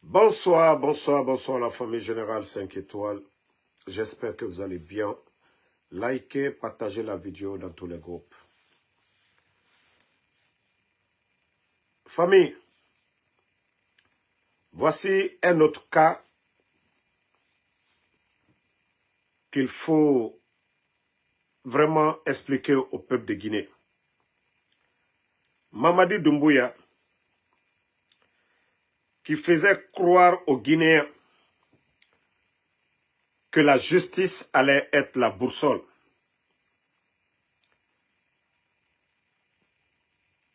Bonsoir, bonsoir, bonsoir la famille Générale 5 étoiles. J'espère que vous allez bien. Likez, partagez la vidéo dans tous les groupes. Famille, voici un autre cas qu'il faut vraiment expliquer au peuple de Guinée. Mamadi Doumbouya, qui faisait croire aux Guinéens que la justice allait être la boussole.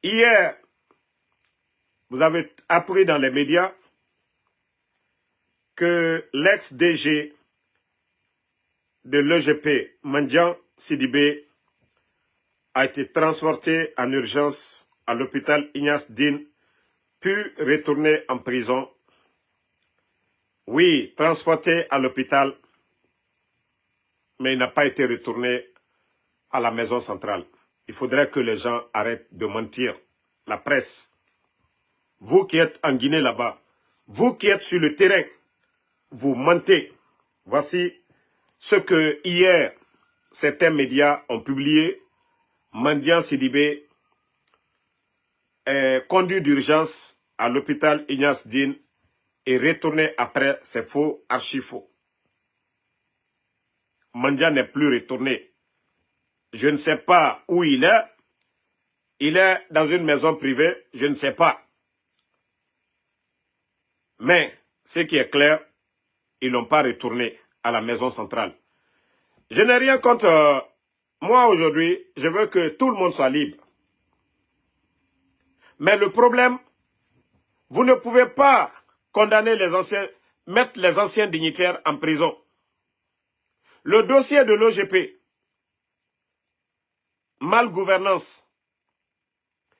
Hier, vous avez appris dans les médias que l'ex-DG de l'EGP, Mandian Sidibé, a été transporté en urgence à l'hôpital Ignace Dine, puis retourné en prison. Oui, transporté à l'hôpital, mais il n'a pas été retourné à la maison centrale. Il faudrait que les gens arrêtent de mentir. La presse, vous qui êtes en Guinée là-bas, vous qui êtes sur le terrain, vous mentez. Voici ce que hier, certains médias ont publié. Mandian Sidibé est conduit d'urgence à l'hôpital Ignace Dine et retourné après, c'est faux, archi faux. Mandian n'est plus retourné. Je ne sais pas où il est. Il est dans une maison privée, je ne sais pas. Mais ce qui est clair, ils n'ont pas retourné à la maison centrale. Je n'ai rien contre... moi aujourd'hui, je veux que tout le monde soit libre. Mais le problème, vous ne pouvez pas condamner les anciens, mettre les anciens dignitaires en prison. Le dossier de l'OGP, malgouvernance,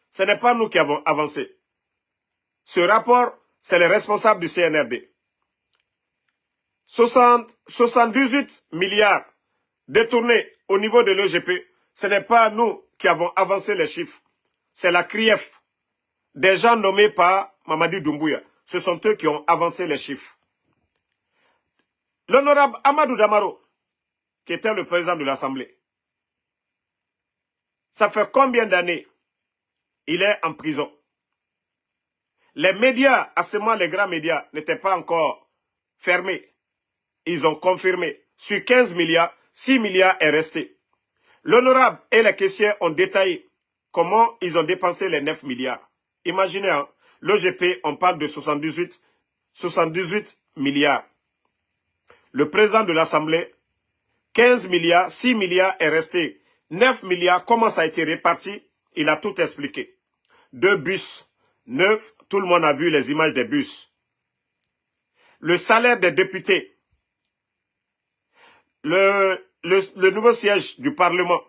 ce n'est pas nous qui avons avancé. Ce rapport, c'est les responsables du CNRD. 78 milliards détournés au niveau de l'OGP, ce n'est pas nous qui avons avancé les chiffres. C'est la CRIEF, des gens nommés par Mamadi Doumbouya. Ce sont eux qui ont avancé les chiffres. L'honorable Amadou Damaro, qui était le président de l'Assemblée, ça fait combien d'années il est en prison? Les médias, à ce moment, les grands médias, n'étaient pas encore fermés. Ils ont confirmé. Sur 15 milliards, 6 milliards est resté. L'honorable et les caissiers ont détaillé comment ils ont dépensé les 9 milliards. Imaginez, hein, l'OGP, on parle de 78 milliards. Le président de l'Assemblée, 15 milliards, 6 milliards est resté. 9 milliards, comment ça a été réparti? Il a tout expliqué. 2 bus, 9, tout le monde a vu les images des bus. Le salaire des députés, le nouveau siège du Parlement,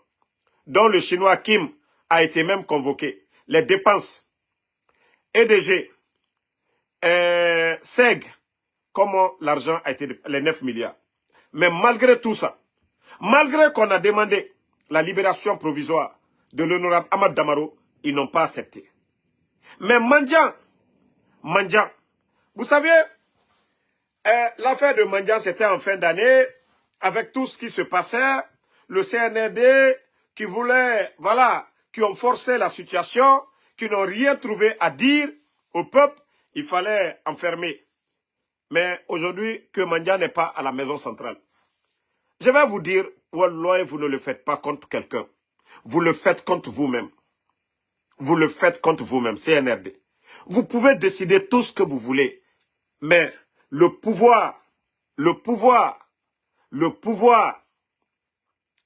dont le Chinois Kim a été même convoqué. Les dépenses, EDG, SEG, comment l'argent a été, les 9 milliards. Mais malgré tout ça, malgré qu'on a demandé la libération provisoire de l'honorable Ahmad Damaro, ils n'ont pas accepté. Mais Mandian, vous savez, l'affaire de Mandian, c'était en fin d'année, avec tout ce qui se passait, le CNRD qui voulait, voilà, qui ont forcé la situation, qui n'ont rien trouvé à dire au peuple, il fallait enfermer. Mais aujourd'hui, que Mandian n'est pas à la maison centrale. Je vais vous dire, Wallah, vous ne le faites pas contre quelqu'un. Vous le faites contre vous-même. Vous le faites contre vous-même, CNRD. Vous pouvez décider tout ce que vous voulez. Mais le pouvoir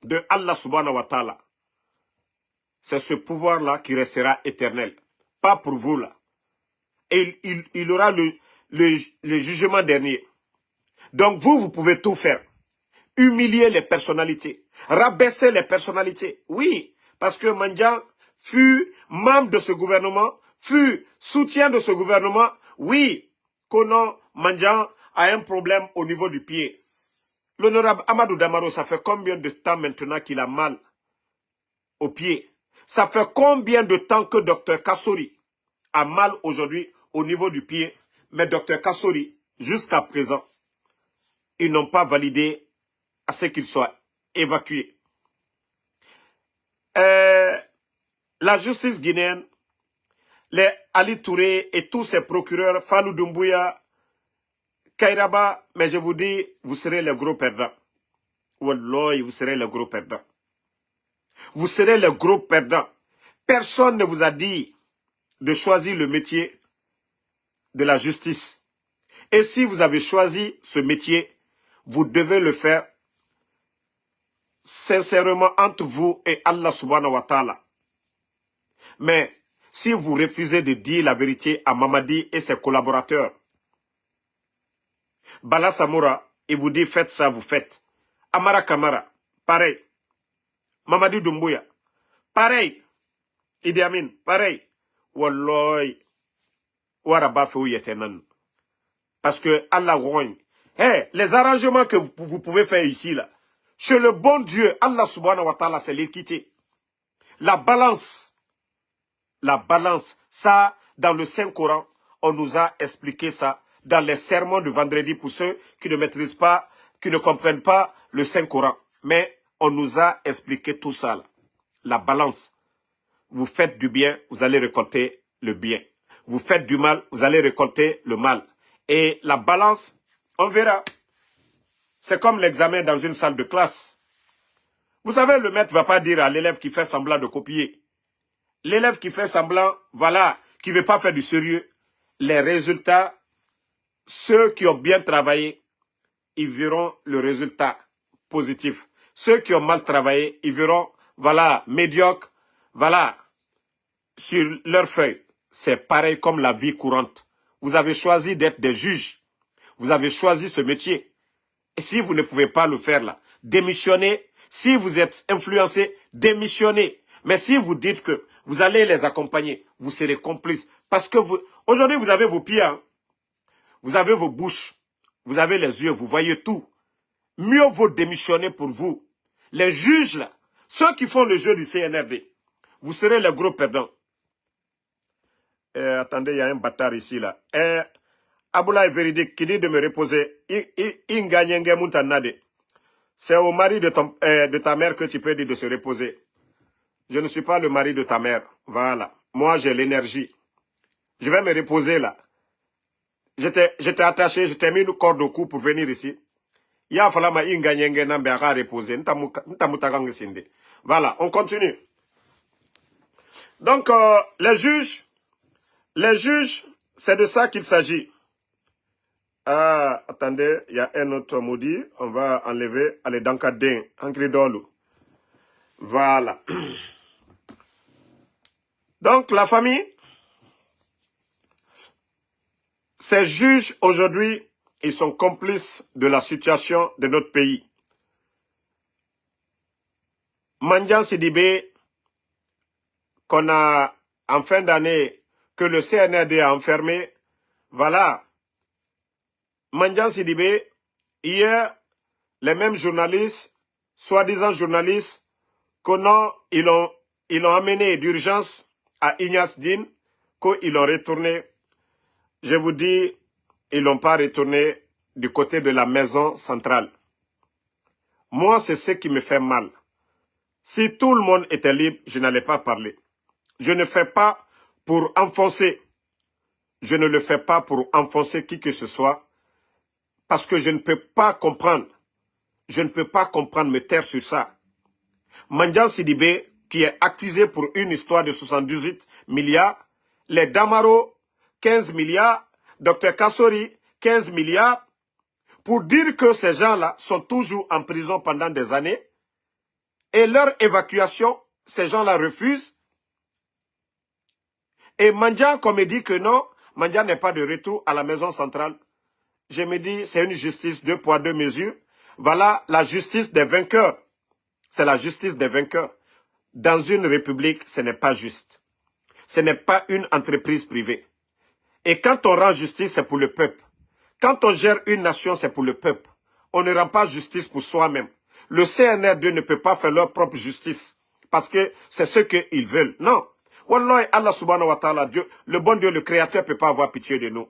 de Allah subhanahu wa ta'ala, c'est ce pouvoir-là qui restera éternel. Pas pour vous là. Et il aura le jugement dernier. Donc vous pouvez tout faire. Humilier les personnalités. Rabaisser les personnalités. Oui, parce que Mandian fut membre de ce gouvernement, fut soutien de ce gouvernement. Oui, Kono Mandian a un problème au niveau du pied. L'honorable Amadou Damaro, ça fait combien de temps maintenant qu'il a mal au pied? Ça fait combien de temps que Dr Kassori a mal aujourd'hui au niveau du pied? Mais Dr Kassori, jusqu'à présent, ils n'ont pas validé à ce qu'il soit évacué. La justice guinéenne, les Ali Touré et tous ses procureurs, Fallou Doumbouya, Kairaba, mais je vous dis, vous serez les gros perdants. Wallahi, vous serez les gros perdants. Vous serez les gros perdants. Personne ne vous a dit de choisir le métier de la justice. Et si vous avez choisi ce métier, vous devez le faire sincèrement entre vous et Allah subhanahu wa ta'ala. Mais si vous refusez de dire la vérité à Mamadi et ses collaborateurs, Bala Samoura, il vous dit faites ça, vous faites. Amara Kamara, pareil. Mamadi Doumbouya, pareil. Idi Amin, pareil. Wallahi, Waraba Fou Yetenan. Parce que Allah grogne. Hey, les arrangements que vous pouvez faire ici, là, chez le bon Dieu, Allah subhanahu wa ta'ala, c'est l'équité. La balance, ça, dans le Saint-Coran, on nous a expliqué ça. Dans les sermons de vendredi, pour ceux qui ne maîtrisent pas, qui ne comprennent pas le Saint-Coran. Mais on nous a expliqué tout ça, là. La balance. Vous faites du bien, vous allez récolter le bien. Vous faites du mal, vous allez récolter le mal. Et la balance, on verra. C'est comme l'examen dans une salle de classe. Vous savez, le maître ne va pas dire à l'élève qui fait semblant de copier. L'élève qui fait semblant, voilà, qui ne veut pas faire du sérieux. Les résultats, ceux qui ont bien travaillé, ils verront le résultat positif. Ceux qui ont mal travaillé, ils verront, voilà, médiocre, voilà, sur leur feuille. C'est pareil comme la vie courante. Vous avez choisi d'être des juges. Vous avez choisi ce métier. Et si vous ne pouvez pas le faire là, démissionnez. Si vous êtes influencé, démissionnez. Mais si vous dites que vous allez les accompagner, vous serez complice. Parce que vous, aujourd'hui, vous avez vos pieds, hein? Vous avez vos bouches, vous avez les yeux, vous voyez tout. Mieux vaut démissionner pour vous. Les juges là, ceux qui font le jeu du CNRD, vous serez les gros perdants. Attendez, il y a un bâtard ici là. Aboula est véridique qui dit de me reposer. C'est au mari de ta mère que tu peux dire de se reposer. Je ne suis pas le mari de ta mère. Voilà. Moi, j'ai l'énergie. Je vais me reposer là. J'étais attaché, je t'ai mis une corde au cou pour venir ici. Il a fallu me reposer. Voilà, on continue. Donc, les juges, c'est de ça qu'il s'agit. Attendez, il y a un autre maudit. On va enlever. Allez, Dankadin, Ankridolo. Voilà. Donc, la famille, ces juges, aujourd'hui, ils sont complices de la situation de notre pays. Mandian Sidibé, qu'on a, en fin d'année, que le CNRD a enfermé, voilà. Mandian Sidibé, hier, les mêmes journalistes, soi-disant journalistes, ils l'ont amené d'urgence à Ignace Dine, qu'ils l'ont retourné. Je vous dis, ils ne l'ont pas retourné du côté de la maison centrale. Moi, c'est ce qui me fait mal. Si tout le monde était libre, je n'allais pas parler. Je ne fais pas pour enfoncer. Je ne le fais pas pour enfoncer qui que ce soit. Parce que je ne peux pas comprendre. Je ne peux pas comprendre, me taire sur ça. Mandian Sidibé, qui est accusé pour une histoire de 78 milliards, les Damaro, 15 milliards, Dr Kassori, 15 milliards, pour dire que ces gens-là sont toujours en prison pendant des années, et leur évacuation, ces gens-là refusent. Et Mandian, comme il dit que non, Mandian n'est pas de retour à la maison centrale. Je me dis, c'est une justice 2 poids 2 mesures. Voilà la justice des vainqueurs. C'est la justice des vainqueurs. Dans une république, ce n'est pas juste. Ce n'est pas une entreprise privée. Et quand on rend justice, c'est pour le peuple. Quand on gère une nation, c'est pour le peuple. On ne rend pas justice pour soi-même. Le CNRD ne peut pas faire leur propre justice. Parce que c'est ce qu'ils veulent. Non. Wallahi, Allah subhanahu wa ta'ala, Dieu, le bon Dieu, le Créateur, ne peut pas avoir pitié de nous.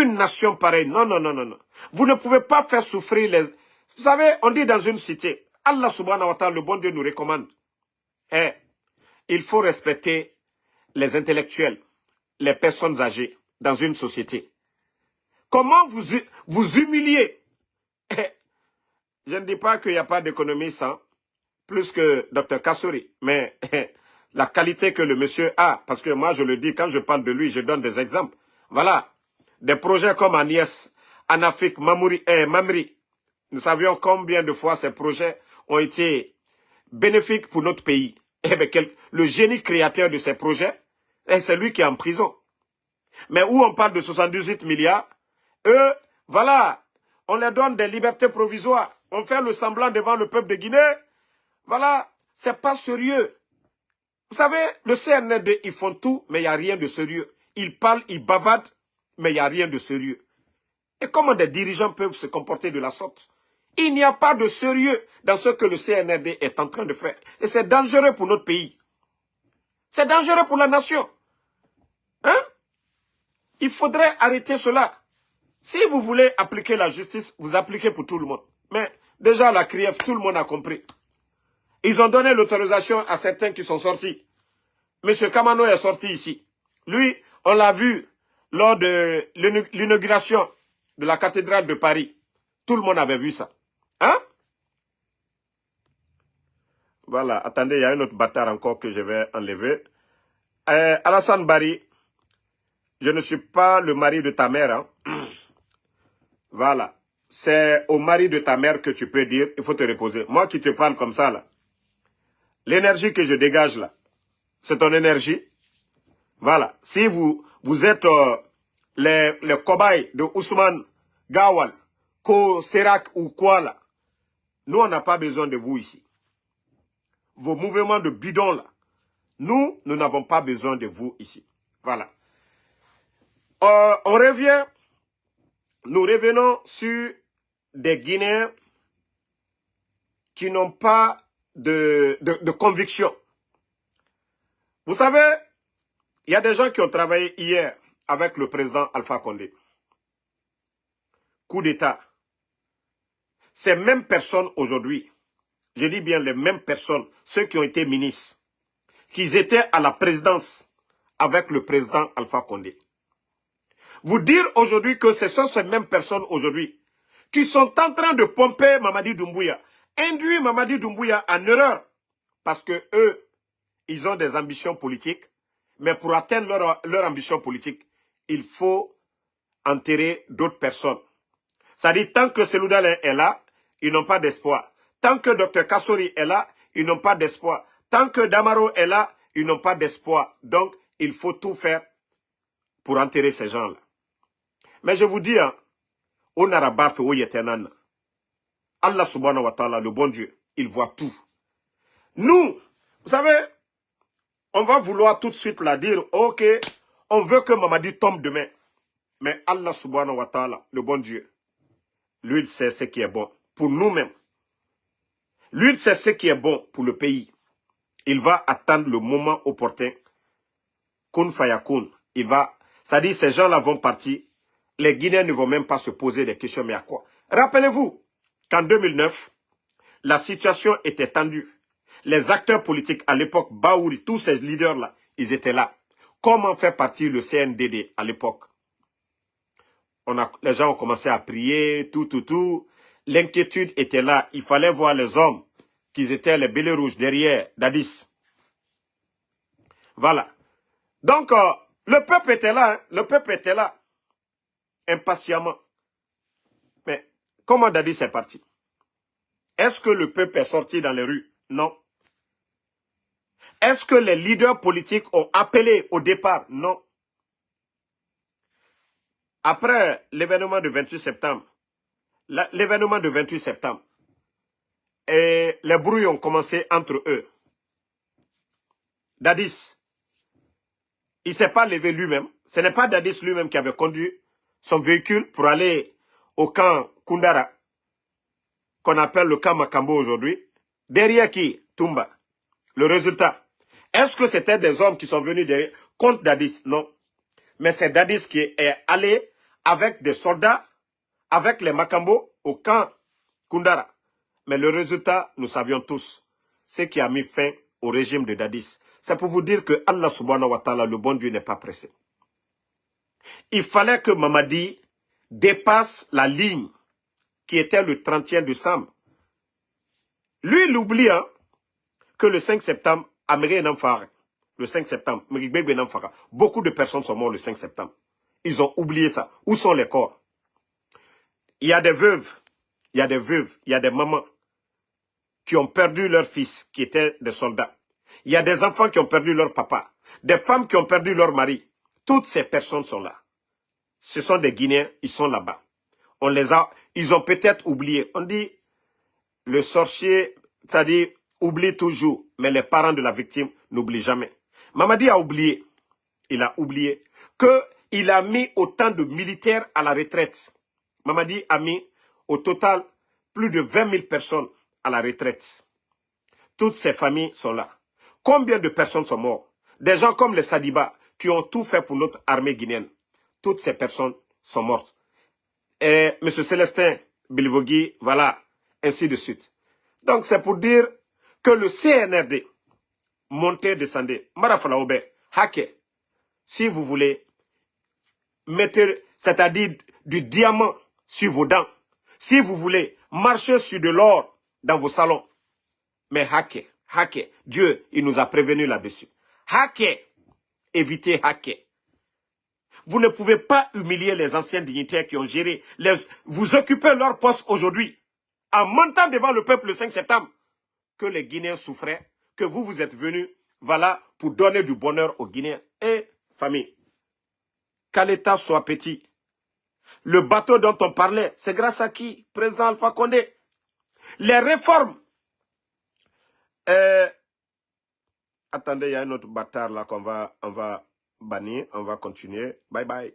une nation pareille. Non, non, non, non, non. Vous ne pouvez pas faire souffrir les... Vous savez, on dit dans une cité, Allah subhanahu wa ta'ala, le bon Dieu nous recommande. Il faut respecter les intellectuels, les personnes âgées dans une société. Comment vous humiliez? Je ne dis pas qu'il n'y a pas d'économie sans, plus que Dr Kassouri, mais la qualité que le monsieur a, parce que moi je le dis, quand je parle de lui, je donne des exemples. Voilà, des projets comme Agnès, Anafik, Mamri, nous savions combien de fois ces projets ont été bénéfiques pour notre pays. Eh bien, le génie créateur de ces projets, c'est lui qui est en prison. Mais où on parle de 78 milliards, eux, voilà, on leur donne des libertés provisoires. On fait le semblant devant le peuple de Guinée. Voilà, c'est pas sérieux. Vous savez, le CNRD, ils font tout, mais il n'y a rien de sérieux. Ils parlent, ils bavardent, mais il n'y a rien de sérieux. Et comment des dirigeants peuvent se comporter de la sorte? Il n'y a pas de sérieux dans ce que le CNRD est en train de faire. Et c'est dangereux pour notre pays. C'est dangereux pour la nation. Hein? Il faudrait arrêter cela. Si vous voulez appliquer la justice, vous appliquez pour tout le monde. Mais déjà, la CRIEF, tout le monde a compris. Ils ont donné l'autorisation à certains qui sont sortis. Monsieur Kamano est sorti ici. Lui, on l'a vu lors de l'inauguration de la cathédrale de Paris. Tout le monde avait vu ça. Hein? Voilà, attendez, il y a un autre bâtard encore que je vais enlever. Alassane Bari, je ne suis pas le mari de ta mère. Hein? Voilà. C'est au mari de ta mère que tu peux dire, il faut te reposer. Moi qui te parle comme ça, là. L'énergie que je dégage, là, c'est ton énergie. Voilà. Si vous êtes les cobayes de Ousmane Gawal, Ko Serak ou quoi, là, nous, on n'a pas besoin de vous ici. Vos mouvements de bidon, là, nous n'avons pas besoin de vous ici. Voilà. On revient, nous revenons sur des Guinéens qui n'ont pas de conviction. Vous savez, il y a des gens qui ont travaillé hier avec le président Alpha Condé. Coup d'État. Ces mêmes personnes aujourd'hui, je dis bien les mêmes personnes, ceux qui ont été ministres, qui étaient à la présidence avec le président Alpha Condé. Vous dire aujourd'hui que ce sont ces mêmes personnes aujourd'hui qui sont en train de pomper Mamadi Doumbouya, induire Mamadi Doumbouya en erreur, parce que eux, ils ont des ambitions politiques, mais pour atteindre leur ambition politique, il faut enterrer d'autres personnes. Ça dit, tant que Seloudal est là, ils n'ont pas d'espoir. Tant que Dr Kassouri est là, ils n'ont pas d'espoir. Tant que Damaro est là, ils n'ont pas d'espoir. Donc, il faut tout faire pour enterrer ces gens-là. Mais je vous dis, hein, Allah subhanahu wa ta'ala, le bon Dieu, il voit tout. Nous, vous savez, on va vouloir tout de suite la dire, ok, on veut que Mamadi tombe demain. Mais Allah subhanahu wa ta'ala, le bon Dieu, lui, il sait ce qui est bon pour nous-mêmes. Lui, il sait ce qui est bon pour le pays. Il va attendre le moment opportun. Kun fayakun. Il va, c'est-à-dire ces gens-là vont partir. Les Guinéens ne vont même pas se poser des questions, mais à quoi? Rappelez-vous qu'en 2009, la situation était tendue. Les acteurs politiques à l'époque, Baouri, tous ces leaders-là, ils étaient là. Comment faire partir le CNDD à l'époque? Les gens ont commencé à prier, tout. L'inquiétude était là. Il fallait voir les hommes qui étaient les bélets rouges derrière Dadis. Voilà. Donc, le peuple était là. Hein? Le peuple était là. Impatiemment. Mais comment Dadis est parti? Est-ce que le peuple est sorti dans les rues? Non. Est-ce que les leaders politiques ont appelé au départ? Non. Après l'événement du 28 septembre, et les brouilles ont commencé entre eux. Dadis, il ne s'est pas levé lui-même. Ce n'est pas Dadis lui-même qui avait conduit son véhicule pour aller au camp Koundara, qu'on appelle le camp Makambo aujourd'hui. Derrière qui? Toumba. Le résultat, est-ce que c'était des hommes qui sont venus derrière contre Dadis? Non. Mais c'est Dadis qui est allé avec des soldats, avec les Makambo au camp Kundara. Mais le résultat, nous savions tous, ce qui a mis fin au régime de Dadis. C'est pour vous dire que Allah subhanahu wa ta'ala, le bon Dieu, n'est pas pressé. Il fallait que Mamadi dépasse la ligne qui était le 31 décembre. Lui, il oublie que le 5 septembre, le 5 septembre, beaucoup de personnes sont mortes le 5 septembre. Ils ont oublié ça. Où sont les corps? Il y a des veuves, il y a des mamans qui ont perdu leurs fils, qui étaient des soldats. Il y a des enfants qui ont perdu leur papa, des femmes qui ont perdu leur mari. Toutes ces personnes sont là. Ce sont des Guinéens, ils sont là-bas. Ils ont peut-être oublié. On dit, le sorcier, c'est-à-dire, oublie toujours, mais les parents de la victime n'oublient jamais. Mamadi a oublié, il a oublié qu'il a mis autant de militaires à la retraite. Mamadi a mis au total plus de 20 000 personnes à la retraite. Toutes ces familles sont là. Combien de personnes sont mortes? Des gens comme les Sadiba qui ont tout fait pour notre armée guinéenne. Toutes ces personnes sont mortes. Et M. Célestin Bilvogui, voilà, ainsi de suite. Donc c'est pour dire que le CNRD, montez, descendez, Marafalaoube, Hake, si vous voulez, mettez, c'est-à-dire du diamant sur vos dents. Si vous voulez, marchez sur de l'or dans vos salons. Mais Hake, Dieu, il nous a prévenus là-dessus. Hake, évitez Hake. Vous ne pouvez pas humilier les anciens dignitaires qui ont géré. Vous occupez leur poste aujourd'hui, en montant devant le peuple le 5 septembre, que les Guinéens souffraient, que vous êtes venus, voilà, pour donner du bonheur aux Guinéens. Et, famille, qu'à l'État soit petit. Le bateau dont on parlait, c'est grâce à qui? Président Alpha Condé. Les réformes. Attendez, il y a un autre bâtard là qu'on va bannir. On va continuer. Bye bye.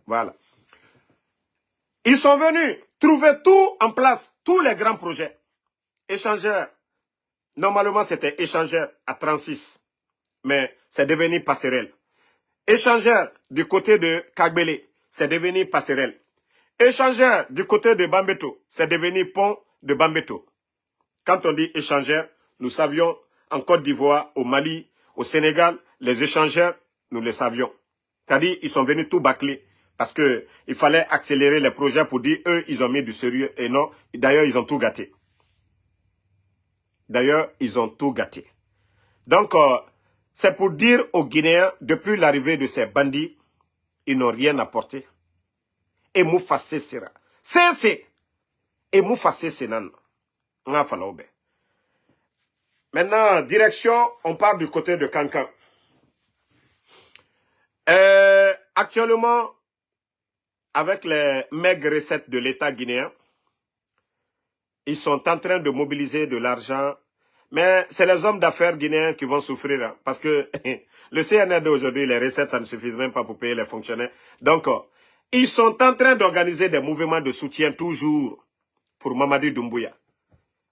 Voilà. Ils sont venus trouver tout en place, tous les grands projets. Échangeurs. Normalement, c'était échangeur à 36. Mais c'est devenu passerelle. Échangeur du côté de Kagbele, c'est devenu passerelle. Échangeur du côté de Bambeto, c'est devenu pont de Bambeto. Quand on dit échangeur, nous savions en Côte d'Ivoire, au Mali, au Sénégal, les échangeurs, nous le savions. C'est-à-dire, ils sont venus tout bâcler. Parce qu'il fallait accélérer les projets pour dire, eux, ils ont mis du sérieux. Et non, d'ailleurs, ils ont tout gâté. Donc, c'est pour dire aux Guinéens, depuis l'arrivée de ces bandits, ils n'ont rien apporté. Et Moufassé sera. C'est. Et Moufassé Sénan. Maintenant, direction, on part du côté de Kankan. Actuellement, avec les maigres recettes de l'État guinéen, ils sont en train de mobiliser de l'argent. Mais c'est les hommes d'affaires guinéens qui vont souffrir. Hein, parce que le CNRD aujourd'hui, les recettes, ça ne suffit même pas pour payer les fonctionnaires. Donc, ils sont en train d'organiser des mouvements de soutien toujours pour Mamadi Doumbouya.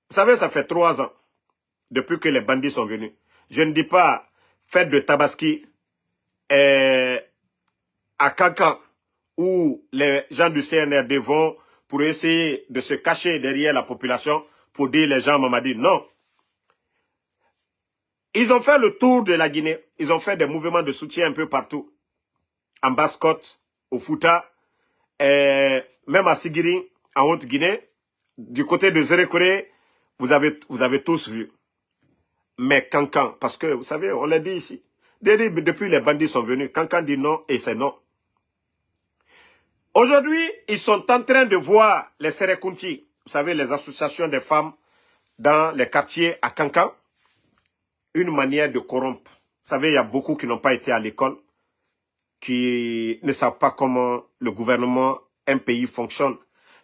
Vous savez, ça fait 3 ans depuis que les bandits sont venus. Je ne dis pas fête de Tabaski à Kankan où les gens du CNRD vont pour essayer de se cacher derrière la population pour dire les gens Mamadi. Non. Ils ont fait le tour de la Guinée. Ils ont fait des mouvements de soutien un peu partout. En Basse-Côte, au Fouta, même à Sigiri, en Haute-Guinée. Du côté de Zérékoré, vous avez tous vu. Mais Kankan, parce que, vous savez, on l'a dit ici, depuis les bandits sont venus, Kankan dit non et c'est non. Aujourd'hui, ils sont en train de voir les Serekunti, vous savez, les associations des femmes dans les quartiers à Kankan, une manière de corrompre. Vous savez, il y a beaucoup qui n'ont pas été à l'école, qui ne savent pas comment le gouvernement, un pays fonctionne.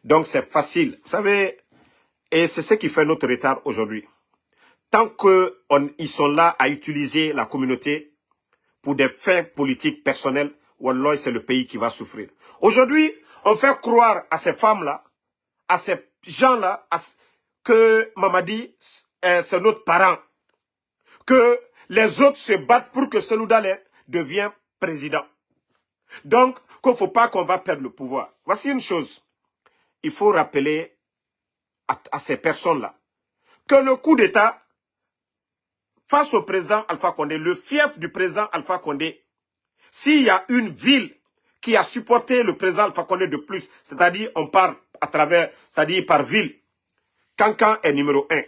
Donc c'est facile. Vous savez, et c'est ce qui fait notre retard aujourd'hui. Tant qu'ils sont là à utiliser la communauté pour des fins politiques personnelles, wallah, c'est le pays qui va souffrir. Aujourd'hui, on fait croire à ces femmes-là, à ces gens-là, que Mamadi, c'est notre parent. Que les autres se battent pour que Seloudalé devienne président. Donc, qu'il ne faut pas qu'on va perdre le pouvoir. Voici une chose. Il faut rappeler à ces personnes-là que le coup d'État face au président Alpha Condé, le fief du président Alpha Condé, s'il y a une ville qui a supporté le président Alpha Condé de plus, c'est-à-dire on part à travers, c'est-à-dire par ville, Kankan est numéro 1,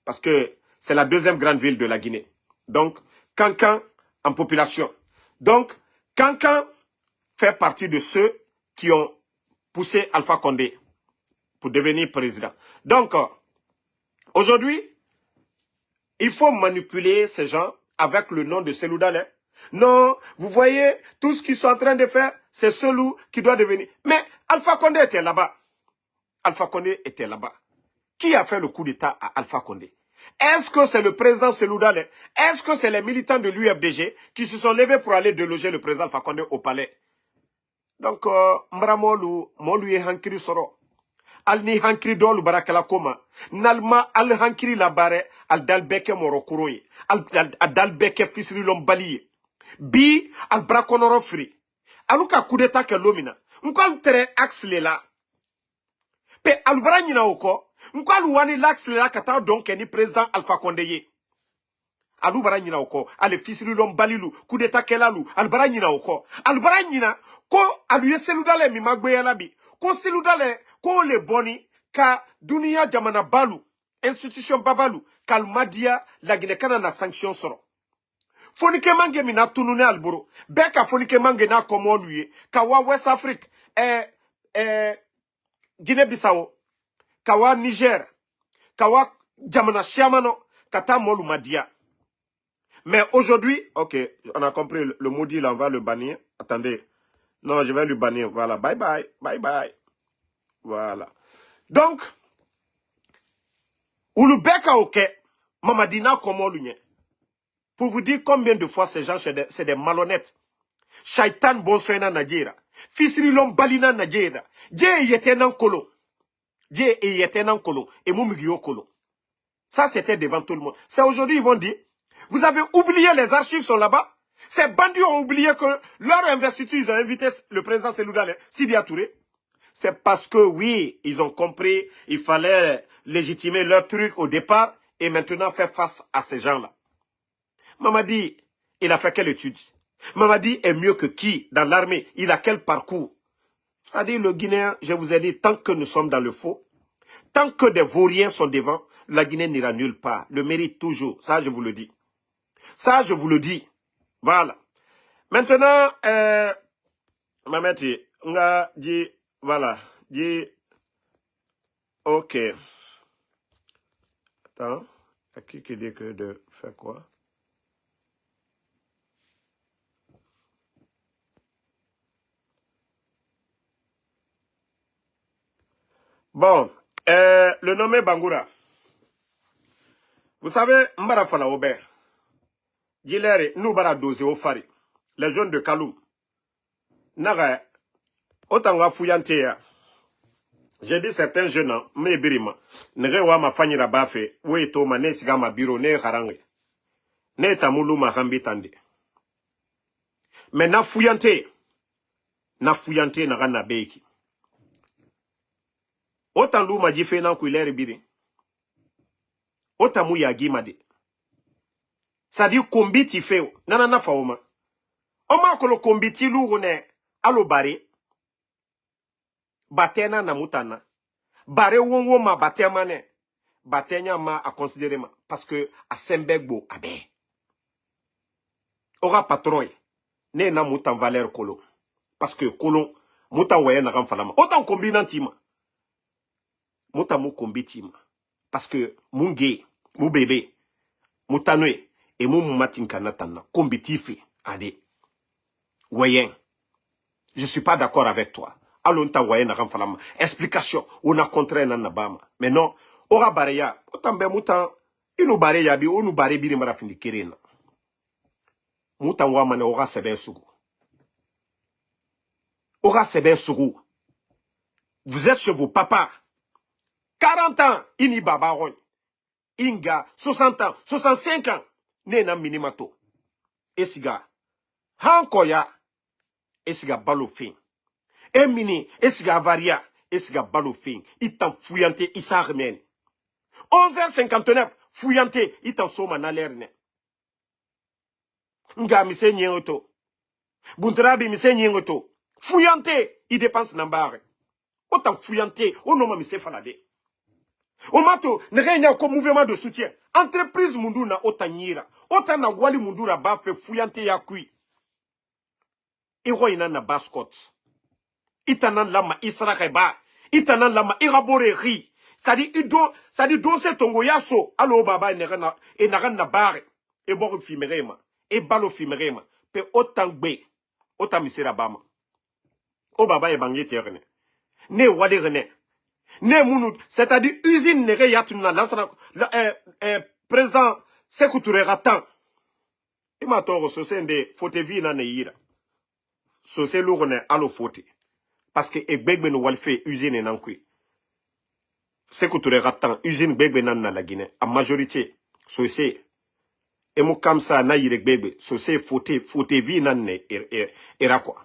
parce que c'est la deuxième grande ville de la Guinée. Donc, Kankan en population. Donc, Kankan fait partie de ceux qui ont poussé Alpha Condé pour devenir président. Donc, aujourd'hui, il faut manipuler ces gens avec le nom de Selou Dalein. Non, vous voyez, tout ce qu'ils sont en train de faire, c'est Selou qui doit devenir. Mais Alpha Condé était là-bas. Alpha Condé était là-bas. Qui a fait le coup d'État à Alpha Condé? Est-ce que c'est le président Selou Dalein? Est-ce que c'est les militants de l'UFDG qui se sont levés pour aller déloger le président Alpha Condé au palais? Donc, Mbramolu, Molu est hankiri soro. Al ni hankiri dolu barakala koma. Nalma al hankiri la bare al dalbeke morokuroye. Al dalbeke fisri lombali. Bi al brakonoro fri. Aluka coup d'État ke lomina. Nkwa tere axle la. Pe alubara nyina oko. Nkwa luwani l'axle la kata donc ni président Alpha Condé ye. Alubara nyina oko. Ale fisri lombalilu. Coup d'État kelalu. Alubara nyina oko. Alubara nyina. Ko aluye Selou Dalein mi magbe yalabi. Ko Selou Dalein. Ko le boni. Ka dunia jamana balu. Institution babalu. Kalmadia la Guinée na sanction soro. Fonike mange mina tunune alburo. Beka fonike mange na komonuye. Kawa West Afrique. Guinée-Bissau. Kawa Niger. Kawa jamana Chiamano. Kata molu madia. Mais aujourd'hui, ok, on a compris, le maudit là, on va le bannir. Attendez. Non, je vais le bannir. Voilà, bye bye, bye bye. Voilà. Donc, Ulubeka ok, Mamadina Komolunye. Pour vous dire combien de fois ces gens, c'est des malhonnêtes. Shaitan Bonsoena Nadjera. Fisri Lombalina Nadjera. Dje yetenan kolo. Dje yetenan kolo. Et Moumigio kolo. Ça, c'était devant tout le monde. C'est aujourd'hui, ils vont dire, vous avez oublié, les archives sont là-bas. Ces bandits ont oublié que leur investiture, ils ont invité le président Selou Dalein, Sidi Touré. C'est parce que, oui, ils ont compris, il fallait légitimer leur truc au départ et maintenant faire face à ces gens-là. Mamadi, il a fait quelle étude? Mamadi est mieux que qui dans l'armée? Il a quel parcours? C'est-à-dire, le Guinéen, je vous ai dit, tant que nous sommes dans le faux, tant que des vauriens sont devant, la Guinée n'ira nulle part. Le mérite toujours. Ça, je vous le dis. Ça, je vous le dis. Voilà. Maintenant, Mameti, on a dit, voilà, dit, ok. Attends, à qui dit que de faire quoi? Bon, le nommé Bangoura. Vous savez, Mbara Fala Aubert, Gilere, nous bara dosé au fari. Les jeunes de Kaloum. Naga, autant va fouillante. J'ai dit certains jeunes, mais birima. Nere wa ma fanyi rabafe, we to ma ne siga ma biro ne harange. Ne tamulu ma rambi tande. Mais na fouillante naga na beiki. Autant lou ma jife nan kouilere biri. Autant mou ya gimade. Ça dit kombiti feo. Nanana faoma. Oma kolo kombiti lourone alo bare. Batena na mutana. Bare wonwo ma batema ne. Batenya ma a considérer ma. Parce que a sembegbo abe. Ora patron. Ne na mutan valeur kolo. Parce que kolo mutan waye na ramfalama. Autant combinantima. Mutan mu kombitima. Parce que munge, mu bébé, mutanwe. Et mon matinkanatana, combitifi, ade. Voyen. Je suis pas d'accord avec toi. Allons ta voyen ramfalama. Explication. On a contraint nan nabama. Mais non. Ora bareya. Autant be mutan. Inu bareya bi. Onu bare biri marafindi kirena. Mutan wamane ora sebe sugu. Ora sebe sugu. Vous êtes chez vos papas. 40 ans. Ini babaron. Inga. 60 ans. 65 ans. Nena minimato. Esiga. Hankoya. esiga balo fin. E mini, esiga varia, esiga balo fin. Itan fouillante, isa remène. 11h59, fouillante, itan soma na lerne. Nga mise nyengoto. Buntrabi mise nyengoto. Fouillante, il dépense nambare. Autant fouillante, au nom de mise falade. Au mato, ne rien comme mouvement de soutien. Entreprise mundu na otanyira. Autant na wali mundu na ba fe fouillante ya kui. Iro ina na baskot. Itanan lama israke ba. Itanan lama irabore ri. C'est-à-dire, don se tongo yaso. Alo baba e nagan na bare. E boru fimerema. E balo fimerema. Pe autant gbe. Autant misera bama. O baba e bangye tierne. Ne wali rene. Ne mounou, c'est-à-dire usine nere yatuna lansana président Sékou Touré ratan. Ima toro sosende fote vi na neira. Sosé lourne alo fote. Parce que ebegbe no walfe usine nankui. Sékou Touré ratan usine begbe nan na la Guinée en majorité sosé et mo comme ça na yire bebe sosé fote vi nan ne era quoi.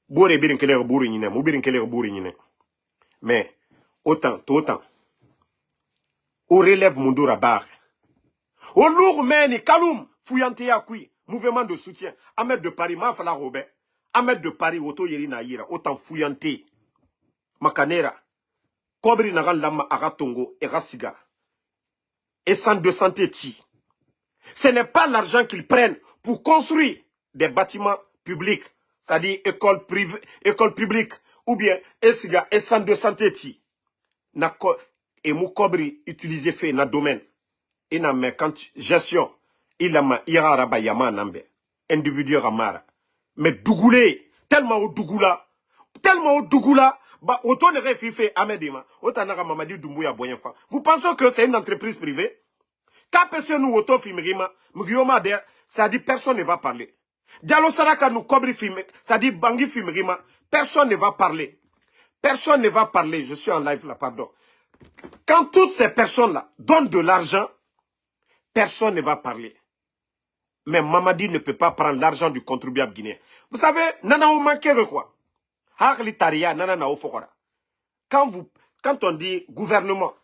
Bore birin kele buri nyine, mo birin kele buri nyine. Mais autant, au relève Mundura Bar. Au lourd meni, Kaloum, Fouillante Yakoui, mouvement de soutien. Ahmed de Paris, Mafala Robert. Ahmed de Paris, Oto Yerina Yira, autant Fouillante. Makanera. Kobri Naran Lama Aratongo, Erasiga. Et centre de santé Ti. Ce n'est pas l'argent qu'ils prennent pour construire des bâtiments publics, c'est-à-dire écoles publiques, ou bien Esiga et centre de santé Ti. Et Moukobri utilisé fait dans le domaine. Et dans la gestion, il a ma ira raba yama nambe. Individu ramara. Mais Dougoulé, tellement au Dougoula, bah, autant de réfifé Ahmedima, autant de Mamadi Doumbouya Boyenfa. Vous pensez que c'est une entreprise privée? Quand personne nous auto filmerima, Mugioma der, ça dit personne ne va parler. Diallo Saraka nous Kobri filme, ça dit Bangui filmerima, personne ne va parler. Personne ne va parler, je suis en live là, pardon. Quand toutes ces personnes-là donnent de l'argent, personne ne va parler. Mais Mamadi ne peut pas prendre l'argent du contribuable guinéen. Vous savez, nana ou manquez quoi? Quand on dit gouvernement,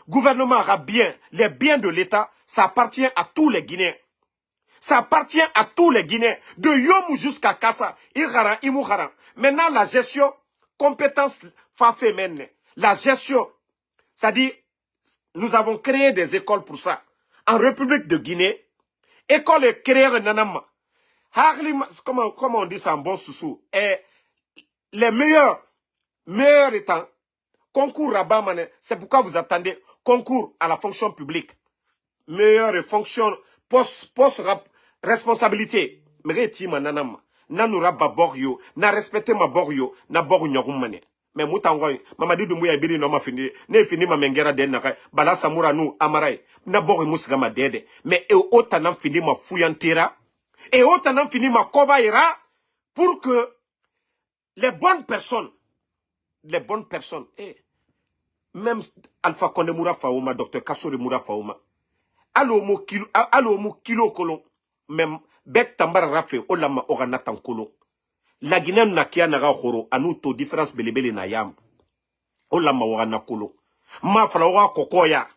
gouvernement aura bien, les biens de l'État, ça appartient à tous les Guinéens. Ça appartient à tous les Guinéens, de Yom jusqu'à Kassa, Irara, Imouhara. Maintenant, la gestion, compétence, Fafemene. La gestion, c'est-à-dire, nous avons créé des écoles pour ça. En République de Guinée, école est créée en Nanama. Comment on dit ça en bon sous-sous? Les meilleurs étant, concours Rabamane, c'est pourquoi vous attendez concours à la fonction publique. Meilleure fonction, poste responsabilité. Mais tima nanama, nanura baboryo, na respecté ma boryo, na boru nyarumane. Mais moutangoy, Mamadi Doumbouya biri no ma fini, ne fini ma mengera den na bala samura nu amaray, na boru musgama dede. Mais autant fini ma fouillantera, et autant fini ma kobaira, pour que les bonnes personnes, même Alpha Konde Moura Faouma, Dr Kassori Moura Faouma, allo mo kilo kolon, même Bek Tambara Rafe, Olama Oranatan kolon. La Guinée na kia na horo, anuto différence belebele na yam. Olama Orana kolon. Ma falawa kokoya.